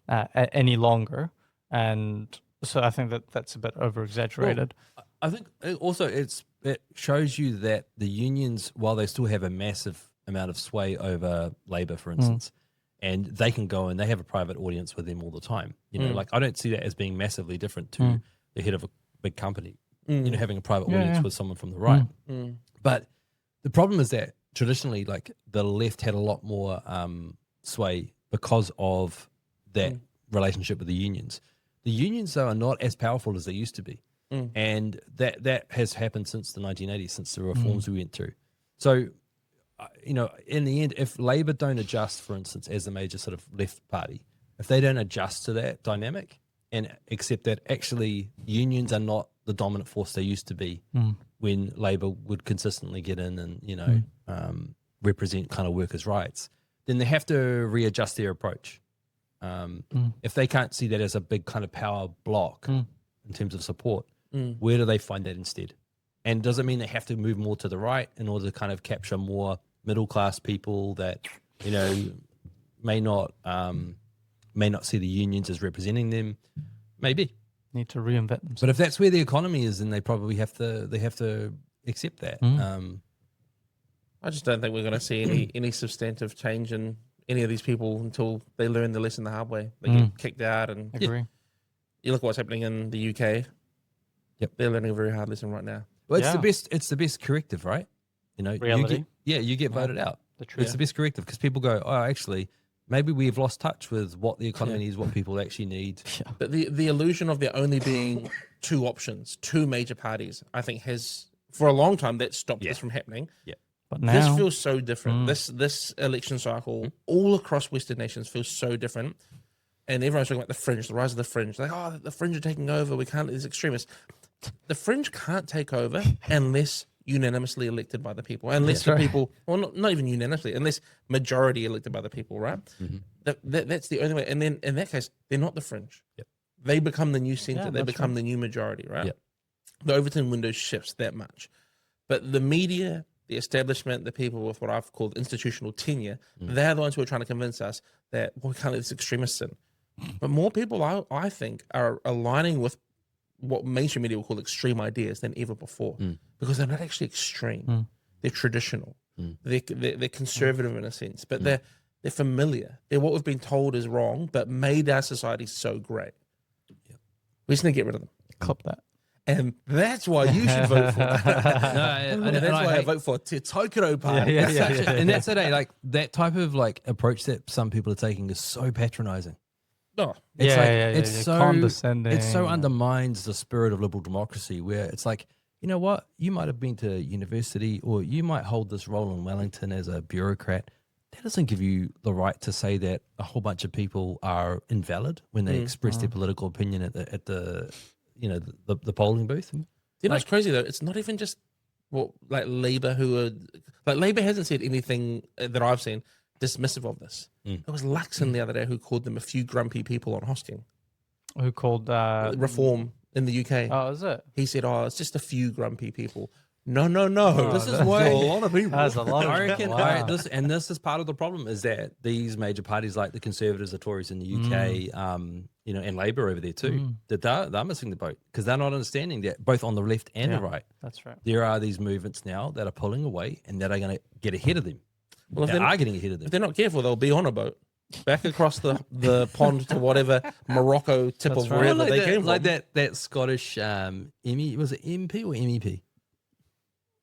Speaker 3: any longer. And so I think that's a bit over exaggerated.
Speaker 2: Well, I think also it shows you that the unions, while they still have a massive amount of sway over labor, for instance, and they can go and they have a private audience with them all the time. You know, like I don't see that as being massively different to the head of a big company. You know, having a private audience with someone from the right. But the problem is that traditionally, like the left had a lot more sway because of that relationship with the unions. The unions, though, are not as powerful as they used to be. And that has happened since the 1980s, since the reforms we went through. So, you know, in the end, if Labour don't adjust, for instance, as the major sort of left party, if they don't adjust to that dynamic and accept that actually unions are not the dominant force they used to be when Labour would consistently get in and, you know, represent kind of workers' rights, then they have to readjust their approach. If they can't see that as a big kind of power block in terms of support, where do they find that instead? And does it mean they have to move more to the right in order to kind of capture more middle class people that, you know, may not see the unions as representing them? Maybe.
Speaker 3: Need to reinvent themselves.
Speaker 2: But if that's where the economy is, then they probably have to accept that.
Speaker 1: I just don't think we're going to see any substantive change in any of these people until they learn the lesson the hard way. They get kicked out, and
Speaker 3: Agree.
Speaker 1: you look at what's happening in the UK.
Speaker 2: Yep,
Speaker 1: they're learning a very hard lesson right now.
Speaker 2: Well, it's the best corrective, right? You know,
Speaker 3: reality.
Speaker 2: You get voted out.
Speaker 3: The truth.
Speaker 2: It's the best corrective because people go, oh, actually, maybe we've lost touch with what the economy needs, what people actually need.
Speaker 1: But the illusion of there only being two options, two major parties, I think has for a long time that stopped this from happening.
Speaker 2: Yeah.
Speaker 3: But now
Speaker 1: This feels so different. This election cycle all across Western nations feels so different. And everyone's talking about the fringe, the rise of the fringe. Like, oh, the fringe are taking over. We can't let these extremists. The fringe can't take over unless unanimously elected by the people. Unless the people, well, not even unanimously, unless majority elected by the people, right? That's the only way. And then in that case, they're not the fringe.
Speaker 2: Yep.
Speaker 1: They become the new center.
Speaker 3: Yeah,
Speaker 1: they become the new majority, right?
Speaker 2: Yep.
Speaker 1: The Overton window shifts that much. But the media, the establishment, the people with what I've called institutional tenure, they're the ones who are trying to convince us that, well, we can't let this extremist in. But more people, I think, are aligning with what mainstream media will call extreme ideas than ever before, because they're not actually extreme. They're traditional. They're conservative in a sense, but they're familiar. They're what we've been told is wrong, but made our society so great. Yep. We just need to get rid of them.
Speaker 3: clip that.
Speaker 1: And that's why you should vote for it. That's why I vote for Te Tokoro Party.
Speaker 2: And that's it, like that type of like approach that some people are taking is so patronizing.
Speaker 1: Oh,
Speaker 2: It's so
Speaker 3: condescending.
Speaker 2: It so undermines the spirit of liberal democracy, where it's like, you know what, you might have been to university or you might hold this role in Wellington as a bureaucrat. That doesn't give you the right to say that a whole bunch of people are invalid when they express their political opinion at the you know, the polling booth.
Speaker 1: You know what's crazy though? It's not even just like Labour Labour hasn't said anything that I've seen dismissive of this. There was Luxon the other day who called them a few grumpy people on hosting.
Speaker 3: Who called
Speaker 1: Reform in the UK.
Speaker 3: Oh, is it?
Speaker 1: He said, "Oh, it's just a few grumpy people." No. This is
Speaker 3: that's
Speaker 1: why
Speaker 3: a
Speaker 1: lot of people.
Speaker 3: That's a lot of
Speaker 2: I reckon
Speaker 3: wow.
Speaker 2: this is part of the problem is that these major parties like the Conservatives, the Tories in the UK, you know, and Labour over there too, that they're missing the boat because they're not understanding that both on the left and the right.
Speaker 3: That's right.
Speaker 2: There are these movements now that are pulling away and that are going to get ahead of them.
Speaker 1: Well,
Speaker 2: They are getting ahead of them.
Speaker 1: If they're not careful, they'll be on a boat back across the pond to whatever Morocco tip
Speaker 3: That's
Speaker 1: of
Speaker 3: right.
Speaker 1: wherever
Speaker 2: like
Speaker 1: they
Speaker 2: that,
Speaker 1: came from.
Speaker 2: like that Scottish Emmy, was it MP or MEP?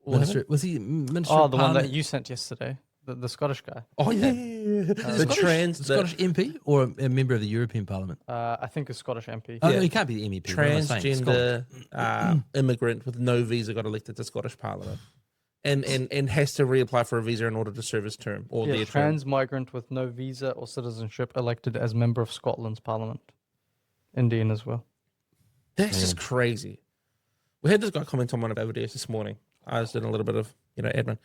Speaker 1: What?
Speaker 2: Was he Minister
Speaker 3: Oh,
Speaker 2: of
Speaker 3: the one that
Speaker 2: Parliament?
Speaker 3: you sent yesterday, the Scottish guy.
Speaker 1: Oh yeah.
Speaker 2: The Scottish MP or a member of the European Parliament?
Speaker 3: I think a Scottish MP.
Speaker 2: Oh, no, he can't be the MEP. What am I saying?
Speaker 1: transgender immigrant with no visa got elected to Scottish Parliament. and has to reapply for a visa in order to serve his term or
Speaker 3: Yeah,
Speaker 1: their term.
Speaker 3: trans migrant with no visa or citizenship elected as member of Scotland's parliament. Indian as well.
Speaker 1: That's just crazy. We had this guy comment on one of our videos this morning. I was doing a little bit of admin,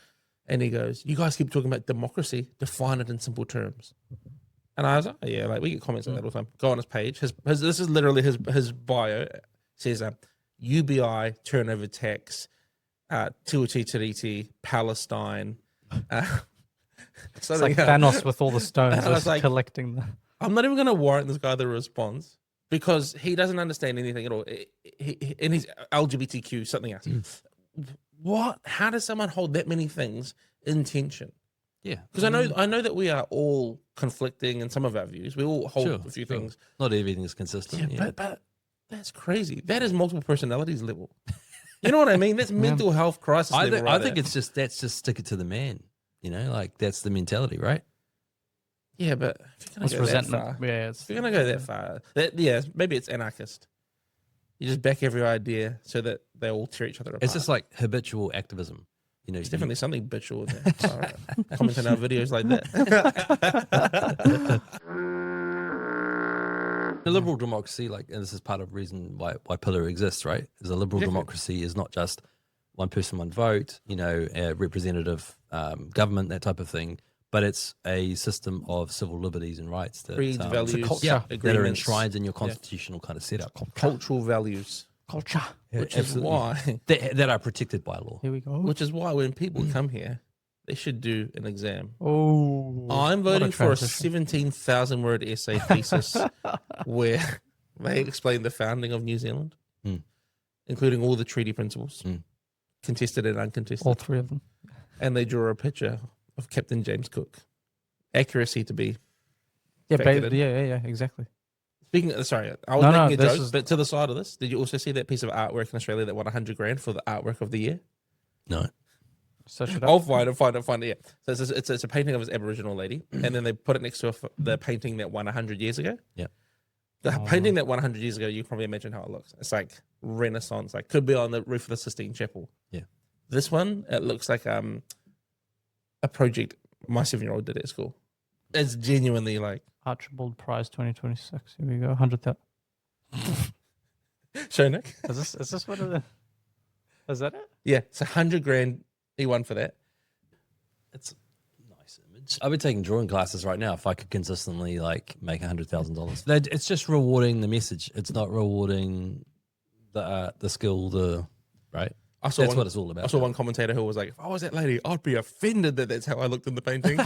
Speaker 1: and he goes, "You guys keep talking about democracy. Define it in simple terms." And I was like, oh, "Yeah, like we get comments like that all the time." Go on his page. His this is literally his bio. It says UBI turnover tax, Tiwiti Tiriti, Palestine.
Speaker 3: It's like Thanos with all the stones,
Speaker 1: I was like,
Speaker 3: collecting them.
Speaker 1: I'm not even going to warrant this guy the response because he doesn't understand anything at all. And he's LGBTQ, something else. What? How does someone hold that many things in tension?
Speaker 2: Yeah.
Speaker 1: Because I know that we are all conflicting in some of our views. We all hold a few things.
Speaker 2: Not everything is consistent.
Speaker 1: Yeah, but that's crazy. That is multiple personalities level. You know what I mean? That's mental health crisis level.
Speaker 2: I think that's just stick it to the man. Like that's the mentality, right?
Speaker 1: Yeah, but if you're going to go that far, if you're going to go that far, maybe it's anarchist. You just back every idea so that they all tear each other apart.
Speaker 2: It's just like habitual activism.
Speaker 1: It's definitely something habitual there. All right. Comment on our videos like that.
Speaker 2: A liberal democracy, and this is part of the reason why Pillar exists, right? Is a liberal democracy is not just one person, one vote, a representative government, that type of thing, but it's a system of civil liberties and rights that,
Speaker 1: values,
Speaker 2: that are enshrined in your constitutional kind of setup.
Speaker 1: Cultural values.
Speaker 3: Culture.
Speaker 1: Which is why
Speaker 2: that are protected by law.
Speaker 3: Here we go.
Speaker 1: Which is why when people come here, they should do an exam.
Speaker 3: Oh,
Speaker 1: I'm voting for a 17,000 word essay thesis where they explain the founding of New Zealand, including all the treaty principles, contested and uncontested.
Speaker 3: All three of them.
Speaker 1: And they draw a picture of Captain James Cook. Accuracy to be.
Speaker 3: Yeah, exactly.
Speaker 1: Speaking of, sorry, I was making a joke, but to the side of this, did you also see that piece of artwork in Australia that won $100,000 for the artwork of the year?
Speaker 2: No.
Speaker 1: I'll find it. Yeah. So it's a painting of this Aboriginal lady, and then they put it next to the painting that won 100 years ago.
Speaker 2: Yeah.
Speaker 1: The painting that won 100 years ago, you can probably imagine how it looks. It's like Renaissance, could be on the roof of the Sistine Chapel.
Speaker 2: Yeah.
Speaker 1: This one, it looks like a project my 7-year-old did at school. It's genuinely like
Speaker 3: Archibald Prize 2026. Here we go. 100,000.
Speaker 1: Show Nick.
Speaker 3: Is this what it is? Is that it?
Speaker 1: Yeah, it's $100,000 he won for that.
Speaker 2: It's a nice image. I've been taking drawing classes right now. If I could consistently make $100,000, it's just rewarding the message. It's not rewarding the skill. Right. That's what it's all about.
Speaker 1: I saw one commentator who was like, "If I was that lady, I'd be offended that that's how I looked in the painting."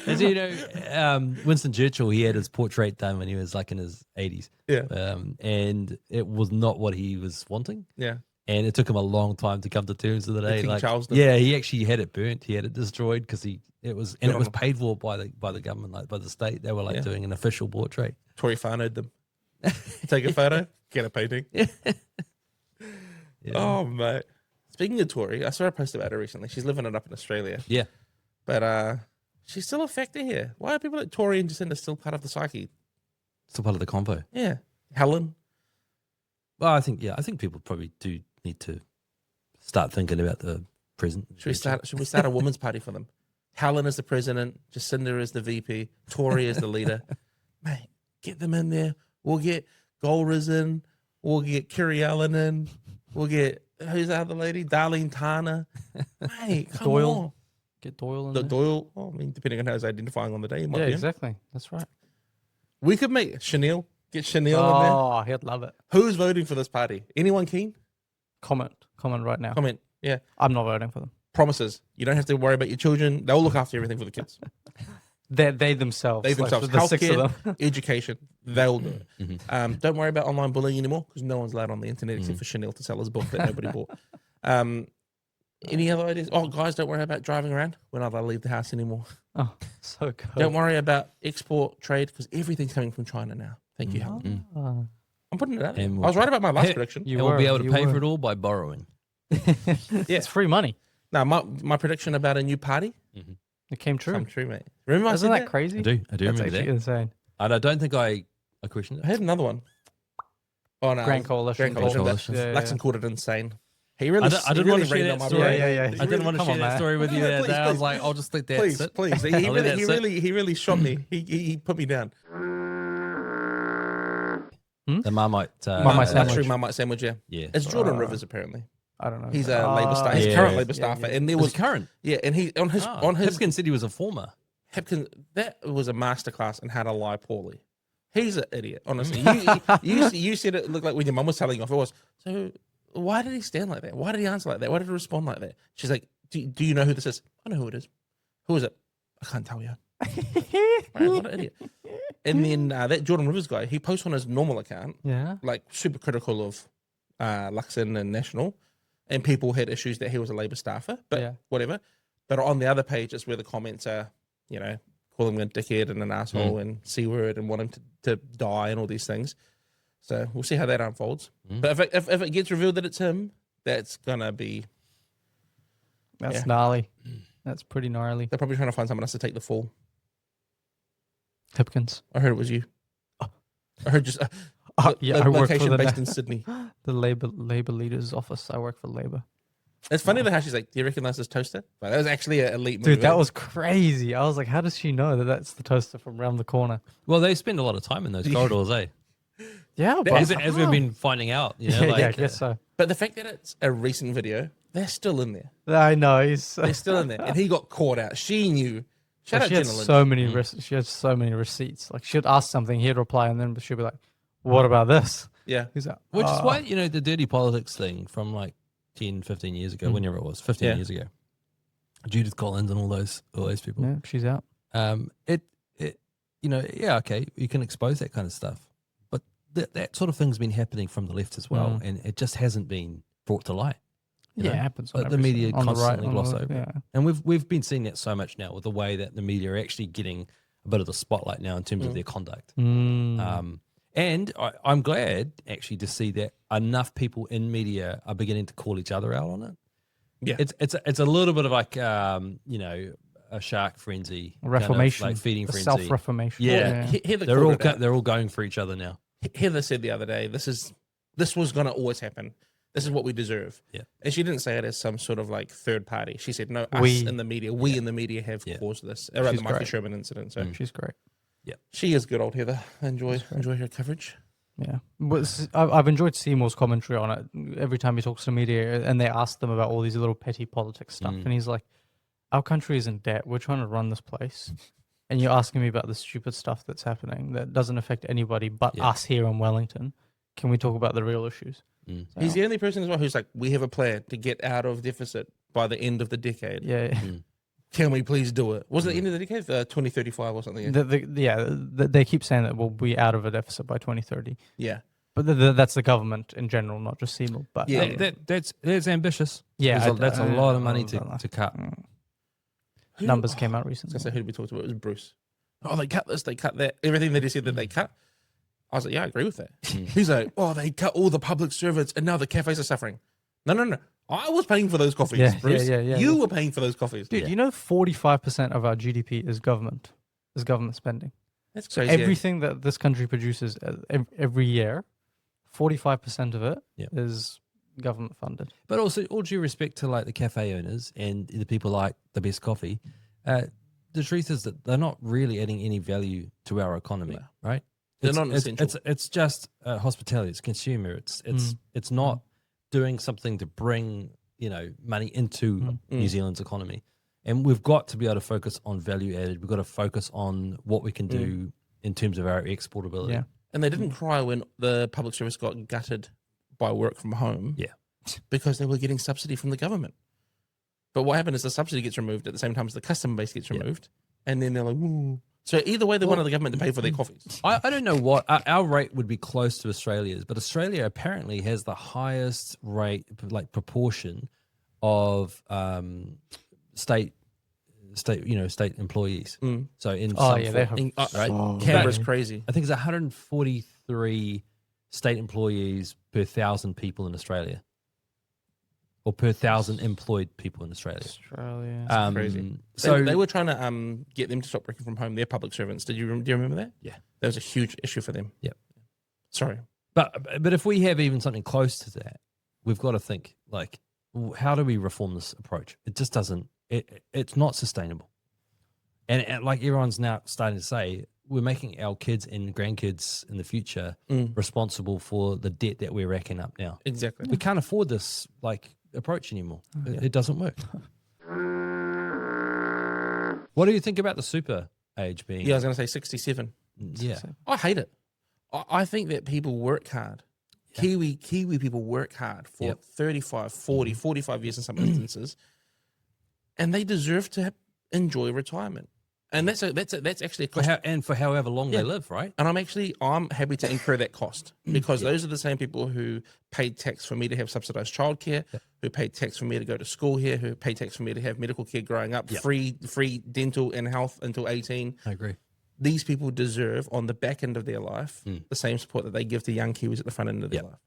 Speaker 2: As Winston Churchill, he had his portrait done when he was in his 80s.
Speaker 1: Yeah.
Speaker 2: And it was not what he was wanting.
Speaker 1: Yeah.
Speaker 2: And it took him a long time to come to terms with it.
Speaker 1: King Charles did.
Speaker 2: Yeah, he actually had it burnt. He had it destroyed because it was paid for by the government, by the state. They were doing an official portrait.
Speaker 1: Tory Farno'd them. Take a photo, get a painting. Yeah. Oh, mate. Speaking of Tory, I saw a post about her recently. She's living it up in Australia.
Speaker 2: Yeah.
Speaker 1: But she's still a factor here. Why are people like Tory and Jacinda still part of the psyche?
Speaker 2: Still part of the convo.
Speaker 1: Yeah. Helen?
Speaker 2: Well, I think people probably do need to start thinking about the present.
Speaker 1: Should we start a women's party for them? Helen is the president. Jacinda is the VP. Tory is the leader. Mate, get them in there. We'll get Golders in. We'll get Kiri Allen in. We'll get, who's the other lady? Darlene Tana. Mate, come
Speaker 3: Doyle.
Speaker 1: on.
Speaker 3: Get Doyle in
Speaker 1: The
Speaker 3: there.
Speaker 1: Doyle. Oh, I mean, depending on how he's identifying on the day. He might be in.
Speaker 3: Exactly. That's right.
Speaker 1: We could make Chanel. Get Chanel in there.
Speaker 3: Oh, he'd love it.
Speaker 1: Who's voting for this party? Anyone keen?
Speaker 3: Comment right now.
Speaker 1: Comment. Yeah.
Speaker 3: I'm not voting for them.
Speaker 1: Promises. You don't have to worry about your children. They'll look after everything for the kids.
Speaker 3: They themselves.
Speaker 1: The six of
Speaker 3: Healthcare,
Speaker 1: them. Education. They'll do it.
Speaker 2: Mm-hmm.
Speaker 1: Don't worry about online bullying anymore because no one's allowed on the internet except for Chanel to sell his book that nobody bought. Any other ideas? Oh, guys, don't worry about driving around. We're not allowed to leave the house anymore.
Speaker 3: Oh, so good.
Speaker 1: Don't worry about export trade because everything's coming from China now. Thank you, Helen. I'm putting it out there. I was right about my last prediction.
Speaker 2: We'll be able to pay for it all by borrowing.
Speaker 3: It's free money.
Speaker 1: Now, my prediction about a new party
Speaker 3: It came true.
Speaker 1: come true, mate. Remember I
Speaker 3: Isn't
Speaker 1: said
Speaker 3: that crazy?
Speaker 2: I do
Speaker 3: That's
Speaker 2: remember
Speaker 3: actually
Speaker 2: that.
Speaker 3: insane.
Speaker 2: And I don't think I questioned
Speaker 1: I
Speaker 2: it.
Speaker 1: had another one. Oh, no.
Speaker 3: Grand Coalition.
Speaker 1: Grand Coalition.
Speaker 2: Coalition.
Speaker 3: Yeah,
Speaker 1: Laxon called it insane. He really,
Speaker 2: I didn't want to share
Speaker 1: rained on
Speaker 2: that
Speaker 1: my
Speaker 2: story.
Speaker 1: parade.
Speaker 2: I didn't want to
Speaker 3: come
Speaker 2: share
Speaker 3: on,
Speaker 2: that
Speaker 3: man.
Speaker 2: story with you that
Speaker 1: Please,
Speaker 2: day. I was
Speaker 1: please.
Speaker 2: like, I'll just let that
Speaker 1: Please,
Speaker 2: sit.
Speaker 1: please. He
Speaker 2: I'll let that sit.
Speaker 1: really shot me. He put me down.
Speaker 2: The Marmite.
Speaker 3: Marmite sandwich.
Speaker 1: Luxury Marmite sandwich, yeah.
Speaker 2: Yeah.
Speaker 1: It's Jordan Rivers, apparently.
Speaker 3: I don't know.
Speaker 1: He's a Labour staff. He's
Speaker 2: Yeah.
Speaker 1: current Labour
Speaker 3: Yeah,
Speaker 1: staffer.
Speaker 3: yeah.
Speaker 1: And there
Speaker 2: Was
Speaker 1: was,
Speaker 2: it current?
Speaker 1: yeah, and he, on his,
Speaker 2: Hipkins said he was a former.
Speaker 1: Hipkins, that was a masterclass in how to lie poorly. He's an idiot, honestly. You said it looked like when your mum was telling you off. It was, so why did he stand like that? Why did he answer like that? Why did he respond like that? She's like, do you know who this is? I know who it is. Who is it? I can't tell you. Right, what an idiot. And then that Jordan Rivers guy, he posts on his normal account,
Speaker 3: Yeah.
Speaker 1: like super critical of Luxon and National, and people had issues that he was a Labour staffer, but
Speaker 3: Yeah.
Speaker 1: whatever. But on the other page is where the comments are, you know, calling him a dickhead and an asshole and C word and want him to die and all these things. So we'll see how that unfolds. But if it gets revealed that it's him, that's gonna be,
Speaker 3: That's gnarly. That's pretty gnarly.
Speaker 1: they're probably trying to find someone else to take the fall.
Speaker 3: Hipkins.
Speaker 1: I heard it was you. I heard just
Speaker 3: Yeah, I work for
Speaker 1: location
Speaker 3: the
Speaker 1: based in Sydney.
Speaker 3: the Labour leader's office. I work for Labour.
Speaker 1: It's funny how she's like, "Do you recognize this toaster?" But that was actually an elite move.
Speaker 3: Dude, that was crazy. I was like, how does she know that that's the toaster from around the corner?
Speaker 2: Well, they spend a lot of time in those corridors, eh?
Speaker 3: Yeah, but
Speaker 2: As we've been finding out, you know,
Speaker 3: yeah,
Speaker 2: like,
Speaker 3: yeah, I guess so.
Speaker 1: But the fact that it's a recent video, they're still in there.
Speaker 3: I know. He's
Speaker 1: They're still in there, and he got caught out. She knew. Shout out
Speaker 3: she had
Speaker 1: Jenna Lynch.
Speaker 3: so many she had so many receipts. Like she'd ask something, he'd reply, and then she'd be like, "What about this?"
Speaker 1: Yeah,
Speaker 3: He's like,
Speaker 2: which is
Speaker 3: "Oh."
Speaker 2: why, you know, the dirty politics thing from like 10, 15 years ago, whenever it was, 15 years ago, Judith Collins and all those people.
Speaker 3: Yeah, she's out.
Speaker 2: It, you know, yeah, okay, you can expose that kind of stuff, but that sort of thing's been happening from the left as well, and it just hasn't been brought to light. You
Speaker 3: Yeah,
Speaker 2: know?
Speaker 3: it happens.
Speaker 2: But
Speaker 3: On
Speaker 2: the
Speaker 3: every
Speaker 2: media
Speaker 3: side. On the
Speaker 2: constantly
Speaker 3: on the
Speaker 2: gloss
Speaker 3: left,
Speaker 2: over it.
Speaker 3: Yeah.
Speaker 2: And we've been seeing that so much now with the way that the media are actually getting a bit of the spotlight now in terms of their conduct. And I'm glad actually to see that enough people in media are beginning to call each other out on it.
Speaker 1: yeah.
Speaker 2: It's a little bit of like you know, a shark frenzy,
Speaker 3: A reformation,
Speaker 2: kind of like feeding
Speaker 3: a
Speaker 2: frenzy.
Speaker 3: self-reformation.
Speaker 2: Yeah.
Speaker 1: Heather
Speaker 2: They're all going for each other now.
Speaker 1: Heather said the other day, this was going to always happen. This is what we deserve.
Speaker 2: Yeah.
Speaker 1: And she didn't say it as some sort of like third party. She said, no, us
Speaker 3: We-
Speaker 1: in the media, we in the media have caused this around
Speaker 3: She's
Speaker 1: the Michael
Speaker 3: great.
Speaker 1: Sherman incident. So
Speaker 3: She's great.
Speaker 1: she is good, old Heather. Enjoy her coverage.
Speaker 3: Yeah, but I've enjoyed Seymour's commentary on it. Every time he talks to media, and they ask them about all these little petty politics stuff, and he's like, "Our country is in debt. We're trying to run this place, and you're asking me about the stupid stuff that's happening that doesn't affect anybody but us here in Wellington. Can we talk about the real issues?" So,
Speaker 1: He's the only person as well who's like, we have a plan to get out of deficit by the end of the decade.
Speaker 3: yeah.
Speaker 1: Can we please do it? Was it the end of the decade? 2035 or something?
Speaker 3: They keep saying that we'll be out of a deficit by 2030,
Speaker 1: Yeah.
Speaker 3: but that's the government in general, not just Seymour. But
Speaker 1: Yeah.
Speaker 2: That's ambitious.
Speaker 3: Yeah,
Speaker 2: that's a lot of money to cut.
Speaker 3: numbers came out
Speaker 1: I was
Speaker 3: recently.
Speaker 1: going to say, who did we talk about? It was Bruce. Oh, they cut this, they cut that. Everything that he said that they cut. I was like, yeah, I agree with that. He's like, oh, they cut all the public servants and now the cafes are suffering. No. I was paying for those coffees,
Speaker 3: Yeah,
Speaker 1: Bruce.
Speaker 3: yeah.
Speaker 1: You were paying for those coffees.
Speaker 3: Dude, you know 45% of our GDP is government spending.
Speaker 1: That's
Speaker 3: So
Speaker 1: crazy.
Speaker 3: everything that this country produces every year, 45% of it is government funded.
Speaker 2: But also, all due respect to like the cafe owners and the people like the best coffee, the truth is that they're not really adding any value to our economy, right?
Speaker 1: They're not essential.
Speaker 2: It's just hospitality. It's consumer. It's not doing something to bring money into New Zealand's economy. And we've got to be able to focus on value added. We've got to focus on what we can do in terms of our exportability.
Speaker 3: Yeah.
Speaker 1: And they didn't cry when the public service got gutted by work from home.
Speaker 2: Yeah.
Speaker 1: Because they were getting subsidy from the government. But what happened is the subsidy gets removed at the same time as the customer base gets removed. And then they're like, ooh. So either way, they wanted the government to pay for their coffees.
Speaker 2: I don't know what our rate would be close to Australia's, but Australia apparently has the highest rate, like proportion of state employees. So in
Speaker 3: they have
Speaker 2: right?
Speaker 1: Canberra's crazy.
Speaker 2: I think it's 143 state employees per 1,000 people in Australia, or per 1,000 employed people in Australia.
Speaker 1: Crazy.
Speaker 2: So
Speaker 1: they were trying to get them to stop working from home. They're public servants. Do you remember that?
Speaker 2: Yeah,
Speaker 1: that was a huge issue for them.
Speaker 2: Yep.
Speaker 1: Sorry,
Speaker 2: but if we have even something close to that, we've got to think like, how do we reform this approach? It just doesn't. It's not sustainable. And like everyone's now starting to say, we're making our kids and grandkids in the future responsible for the debt that we're racking up now.
Speaker 1: Exactly.
Speaker 2: We can't afford this like approach anymore. It doesn't work. What do you think about the super age being?
Speaker 1: Yeah, I was going to say 67.
Speaker 2: Yeah.
Speaker 1: I hate it. I think that people work hard. Kiwi people work hard for 35, 40, 45 years in some instances, and they deserve to enjoy retirement. And that's actually a cost.
Speaker 2: For however long they live, right?
Speaker 1: And I'm happy to incur that cost because those are the same people who paid tax for me to have subsidized childcare, who paid tax for me to go to school here, who paid tax for me to have medical care growing up, free dental and health until 18.
Speaker 2: I agree.
Speaker 1: These people deserve, on the back end of their life, the same support that they give to young Kiwis at the front end of their life.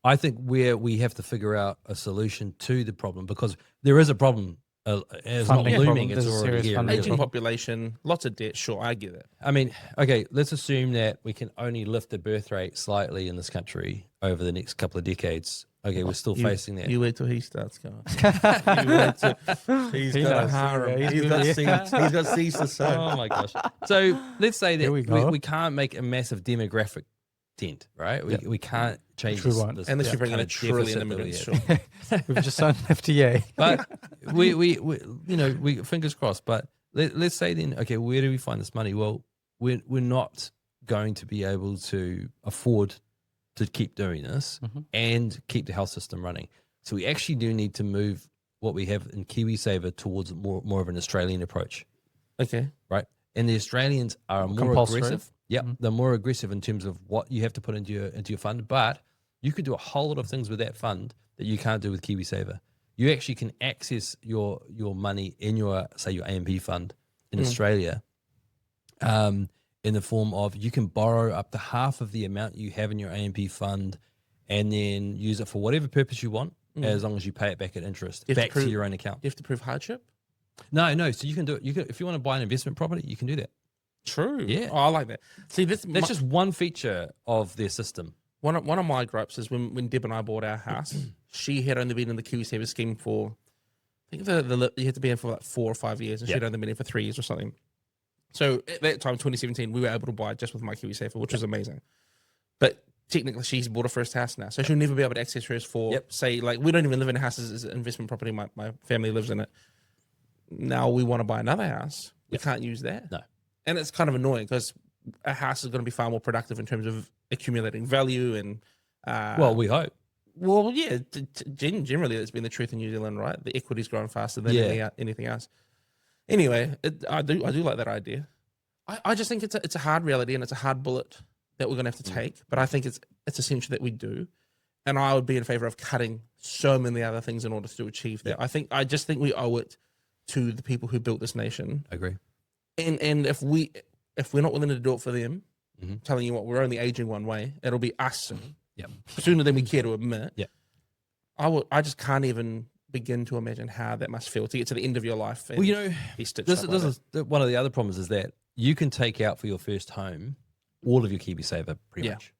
Speaker 2: I think where we have to figure out a solution to the problem, because there is a problem. It's not looming. It's already here.
Speaker 1: Aging population, lots of debt. Sure, I get it.
Speaker 2: I mean, okay, let's assume that we can only lift the birth rate slightly in this country over the next couple of decades. Okay, we're still facing that.
Speaker 1: You wait till he starts going. He's got a harem. He's got seeds to sow.
Speaker 2: Oh my gosh. So let's say that we can't make a massive demographic dent, right? We can't change this.
Speaker 1: Unless you bring in $1 trillion immigrants. Sure.
Speaker 3: We've just signed FTA.
Speaker 2: But we fingers crossed. But let's say then, okay, where do we find this money? Well, we're not going to be able to afford to keep doing this and keep the health system running. So we actually do need to move what we have in KiwiSaver towards more of an Australian approach.
Speaker 1: Okay.
Speaker 2: Right. And the Australians are more aggressive. Yeah, they're more aggressive in terms of what you have to put into your fund. But you could do a whole lot of things with that fund that you can't do with KiwiSaver. You actually can access your money in your AMP fund in Australia, in the form of you can borrow up to half of the amount you have in your AMP fund, and then use it for whatever purpose you want, as long as you pay it back at interest back to your own account.
Speaker 1: You have to prove hardship.
Speaker 2: No. So you can do it. If you want to buy an investment property, you can do that.
Speaker 1: True.
Speaker 2: Yeah.
Speaker 1: Oh, I like that. See, that's
Speaker 2: just one feature of their system.
Speaker 1: One of my gripes is when Deb and I bought our house, she had only been in the KiwiSaver scheme for, I think you had to be in for like 4 or 5 years, and she had only been in for 3 years or something. So at that time, 2017, we were able to buy just with my KiwiSaver, which was amazing. But technically, she's bought her first house now, so she'll never be able to access hers for, say, like, we don't even live in a house as an investment property. My family lives in it. Now we want to buy another house. We can't use that. No. And it's kind of annoying because a house is going to be far more productive in terms of accumulating value and...
Speaker 2: well, we hope.
Speaker 1: Well, yeah, generally that's been the truth in New Zealand, right? The equity's growing faster than anything else. Anyway, I do like that idea. I just think it's a hard reality and it's a hard bullet that we're going to have to take, but I think it's essential that we do. And I would be in favor of cutting so many other things in order to achieve that. I just think we owe it to the people who built this nation.
Speaker 2: I agree.
Speaker 1: And if we're not willing to do it for them, telling you what, we're only aging one way, it'll be us sooner than we care to admit. Yeah. I just can't even begin to imagine how that must feel to get to the end of your life.
Speaker 2: Well, this is one of the other problems is that you can take out for your first home all of your KiwiSaver pretty much.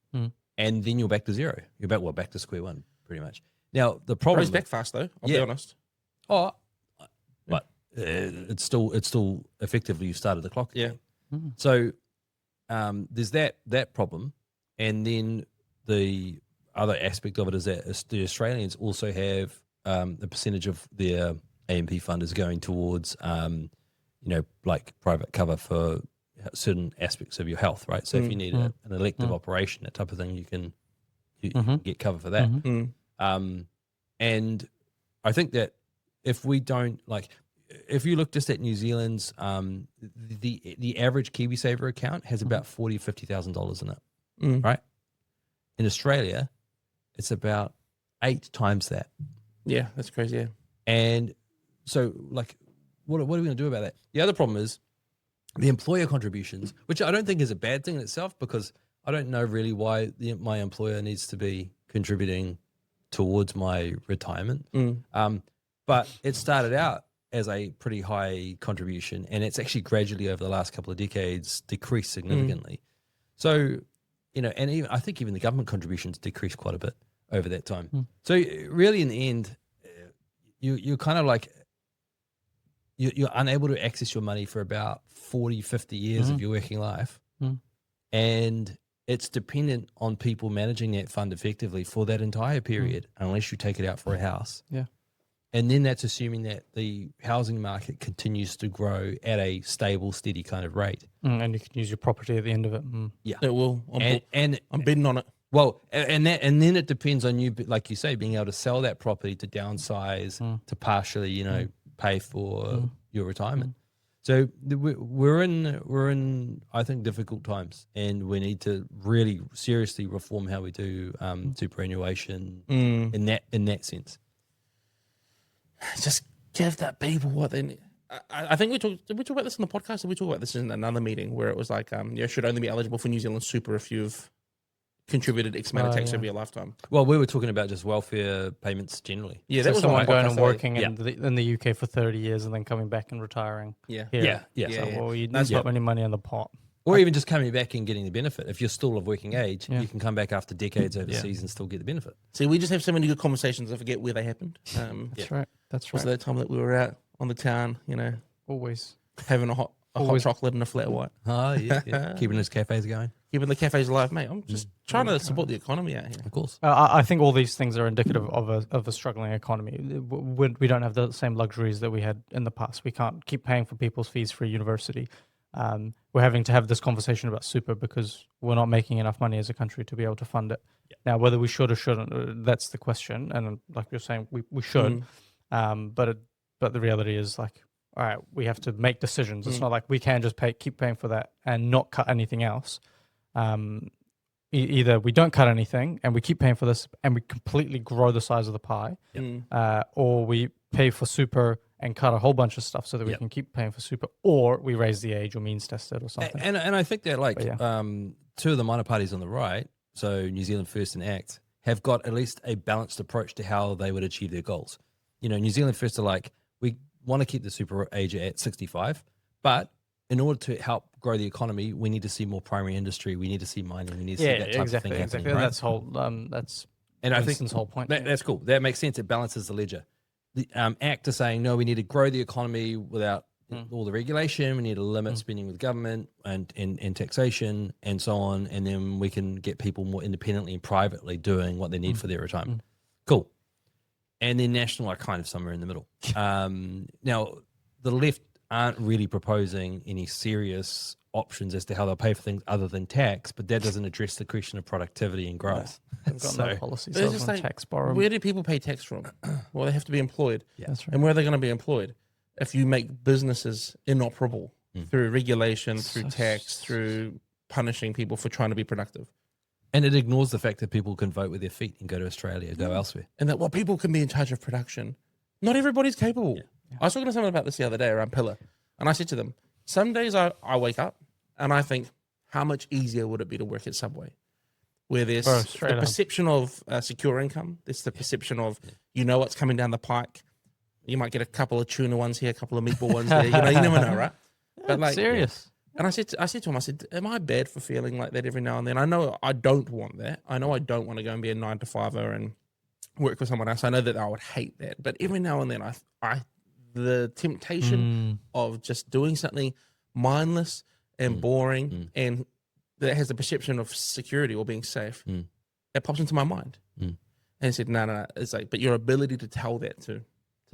Speaker 2: And then you're back to zero. You're back to square one pretty much. Now, the problem...
Speaker 1: It's back fast though, I'll be honest.
Speaker 2: Oh, but it's still effectively you started the clock again. So there's that problem. And then the other aspect of it is that the Australians also have the percentage of their AMP fund is going towards, like private cover for certain aspects of your health, right? So if you need an elective operation, that type of thing, you can get cover for that. And I think that if we don't if you look just at New Zealand's, the average KiwiSaver account has about $50,000 in it, right? In Australia, it's about 8 times that.
Speaker 1: Yeah, that's crazy. Yeah.
Speaker 2: And so, what are we going to do about that? The other problem is the employer contributions, which I don't think is a bad thing in itself, because I don't know really why my employer needs to be contributing towards my retirement. But it started out as a pretty high contribution, and it's actually gradually over the last couple of decades decreased significantly. So, and I think even the government contributions decreased quite a bit over that time. So really, in the end, you're kind of like you're unable to access your money for about 40, 50 years of your working life, and it's dependent on people managing that fund effectively for that entire period, unless you take it out for a house.
Speaker 3: Yeah.
Speaker 2: And then that's assuming that the housing market continues to grow at a stable, steady kind of rate.
Speaker 3: And you can use your property at the end of it.
Speaker 2: Yeah.
Speaker 1: It will.
Speaker 2: And
Speaker 1: I'm bidding on it.
Speaker 2: well, and then it depends on you, like you say, being able to sell that property to downsize, to partially, pay for your retirement. So we're in I think difficult times, and we need to really seriously reform how we do superannuation in that sense.
Speaker 1: Just give that people what they need. I think did we talk about this in the podcast? Did we talk about this in another meeting where it was like, you should only be eligible for New Zealand super if you've contributed X amount of tax over your lifetime.
Speaker 2: Well, we were talking about just welfare payments generally.
Speaker 1: Yeah,
Speaker 3: So
Speaker 1: that was
Speaker 3: someone going and
Speaker 1: podcast,
Speaker 3: working in the UK for 30 years and then coming back and retiring.
Speaker 2: Yeah.
Speaker 3: Well, you didn't put any money in the pot.
Speaker 2: Or even just coming back and getting the benefit. If you're still of working age, you can come back after decades overseas and still get the benefit.
Speaker 1: See, we just have so many good conversations. I forget where they happened.
Speaker 3: That's right. That's
Speaker 1: Was
Speaker 3: right.
Speaker 1: that time that we were out on the town,
Speaker 3: Always.
Speaker 1: having a hot chocolate and a flat white,
Speaker 2: Oh, yeah. Keeping those cafes going.
Speaker 1: keeping the cafes alive, mate. I'm just trying to support the economy out here.
Speaker 2: Of course.
Speaker 3: I think all these things are indicative of a struggling economy. We don't have the same luxuries that we had in the past. We can't keep paying for people's fees for university. We're having to have this conversation about super because we're not making enough money as a country to be able to fund it. Yeah. Now, whether we should or shouldn't, that's the question. And like you're saying, we should. But the reality is like, all right, we have to make decisions. It's not like we can just keep paying for that and not cut anything else. Either we don't cut anything and we keep paying for this and we completely grow the size of the pie, or we pay for super and cut a whole bunch of stuff so that we can keep paying for super, or we raise the age or means test it or something.
Speaker 2: And I think that two of the minor parties on the right, so New Zealand First and ACT, have got at least a balanced approach to how they would achieve their goals. New Zealand First are like, we want to keep the super age at 65, but in order to help grow the economy, we need to see more primary industry. We need to see mining. We need to see that type of thing happening.
Speaker 3: Exactly.
Speaker 2: Right?
Speaker 3: That's
Speaker 2: and I think
Speaker 3: Winston's whole point.
Speaker 2: That's cool. That makes sense. It balances the ledger. The ACT is saying, no, we need to grow the economy without all the regulation. We need to limit spending with government and taxation and so on. And then we can get people more independently and privately doing what they need for their retirement. Cool. And then National are kind of somewhere in the middle. Now, the left aren't really proposing any serious options as to how they'll pay for things other than tax, but that doesn't address the question of productivity and growth.
Speaker 3: They've got no policies
Speaker 1: It's
Speaker 3: other
Speaker 1: just
Speaker 3: than
Speaker 1: like,
Speaker 3: tax borrow.
Speaker 1: where do people pay tax from? Well, they have to be employed.
Speaker 3: That's right.
Speaker 1: And where are they going to be employed? If you make businesses inoperable through regulation, through tax, through punishing people for trying to be productive.
Speaker 2: And it ignores the fact that people can vote with their feet and go to Australia, go elsewhere.
Speaker 1: And that, people can be in charge of production. Not everybody's capable. Yeah. I was talking to someone about this the other day around Pillar, and I said to them, some days I wake up and I think, how much easier would it be to work at Subway? Where there's the perception of secure income. There's the perception of, what's coming down the pike. You might get a couple of tuna ones here, a couple of meatball ones there. You never know, right? But like,
Speaker 3: serious.
Speaker 1: And I said to him, am I bad for feeling like that every now and then? I know I don't want that. I know I don't want to go and be a 9-to-5er and work with someone else. I know that I would hate that. But every now and then, the temptation of just doing something mindless and boring and that has the perception of security or being safe, it pops into my mind. And I said, no. It's like, but your ability to tell that to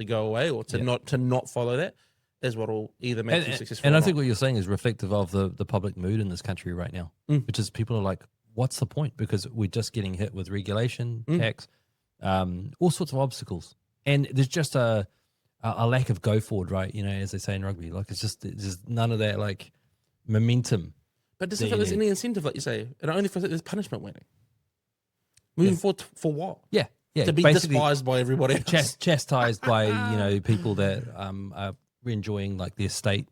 Speaker 1: go away or to not follow that is what will either make you successful.
Speaker 2: And I think what you're saying is reflective of the public mood in this country right now, which is people are like, what's the point? Because we're just getting hit with regulation, tax, all sorts of obstacles. And there's just a lack of go forward, right? As they say in rugby, like there's none of that like momentum.
Speaker 1: But does it feel there's any incentive, like you say? And only for there's punishment waiting. Moving forward for what?
Speaker 2: Yeah.
Speaker 1: To be despised by everybody else.
Speaker 2: Chastised by, people that are enjoying like their state,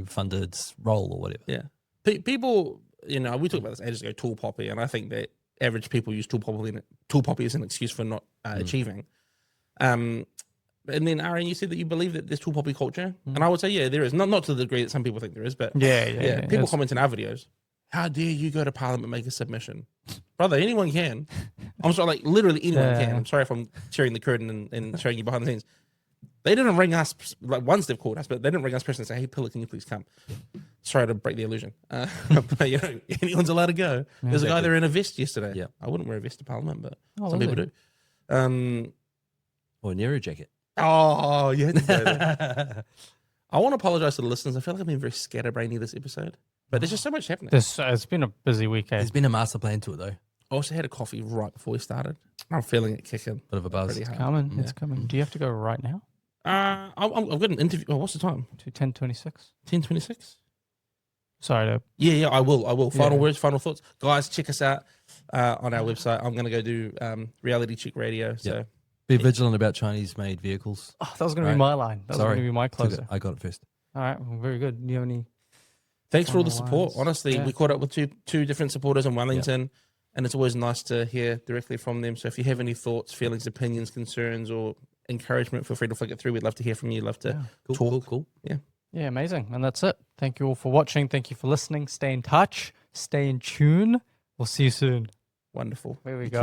Speaker 2: funded role or whatever.
Speaker 1: Yeah. People, we talked about this ages ago, tall poppy, and I think that average people use tall poppy as an excuse for not achieving. And then, Aaron, you said that you believe that there's tall poppy culture. And I would say, yeah, there is. Not to the degree that some people think there is, but people comment in our videos. how dare you go to Parliament and make a submission? Brother, anyone can. I'm sorry, like literally anyone can. I'm sorry if I'm tearing the curtain and showing you behind the scenes. They didn't ring us, like once they've called us, but they didn't ring us personally and say, hey, Pillar, can you please come? Sorry to break the illusion. But, you know, anyone's allowed to go. There's a guy there in a vest yesterday.
Speaker 2: Yeah.
Speaker 1: I wouldn't wear a vest to Parliament, but some people do.
Speaker 2: Or a Nero jacket.
Speaker 1: Oh, you had to go there. I want to apologize to the listeners. I feel like I've been very scatterbrainy this episode, but there's just so much happening.
Speaker 3: It's been a busy weekend.
Speaker 2: There's been a master plan to it, though.
Speaker 1: I also had a coffee right before we started. I'm feeling it kicking.
Speaker 2: Bit of a buzz.
Speaker 3: It's coming. Yeah. It's coming. Do you have to go right now?
Speaker 1: I've got an interview. Oh, what's the time?
Speaker 3: To 10:26.
Speaker 1: 10:26.
Speaker 3: Sorry.
Speaker 1: Yeah, I will. Final words, final thoughts. Guys, check us out on our website. I'm going to go do Reality Check Radio. So
Speaker 2: be vigilant about Chinese-made vehicles.
Speaker 3: Oh, that was going to be my line. That was going to be my closer.
Speaker 2: I got it first.
Speaker 3: All right. Well, very good. Do you have any?
Speaker 1: Thanks for all the support.
Speaker 3: lines?
Speaker 1: Honestly, we caught up with two different supporters in Wellington, and it's always nice to hear directly from them. So if you have any thoughts, feelings, opinions, concerns, or encouragement, feel free to flick it through. We'd love to hear from you. Love to talk.
Speaker 2: Cool.
Speaker 3: Yeah, amazing. And that's it. Thank you all for watching. Thank you for listening. Stay in touch. Stay in tune. We'll see you soon.
Speaker 1: Wonderful.
Speaker 3: There we go.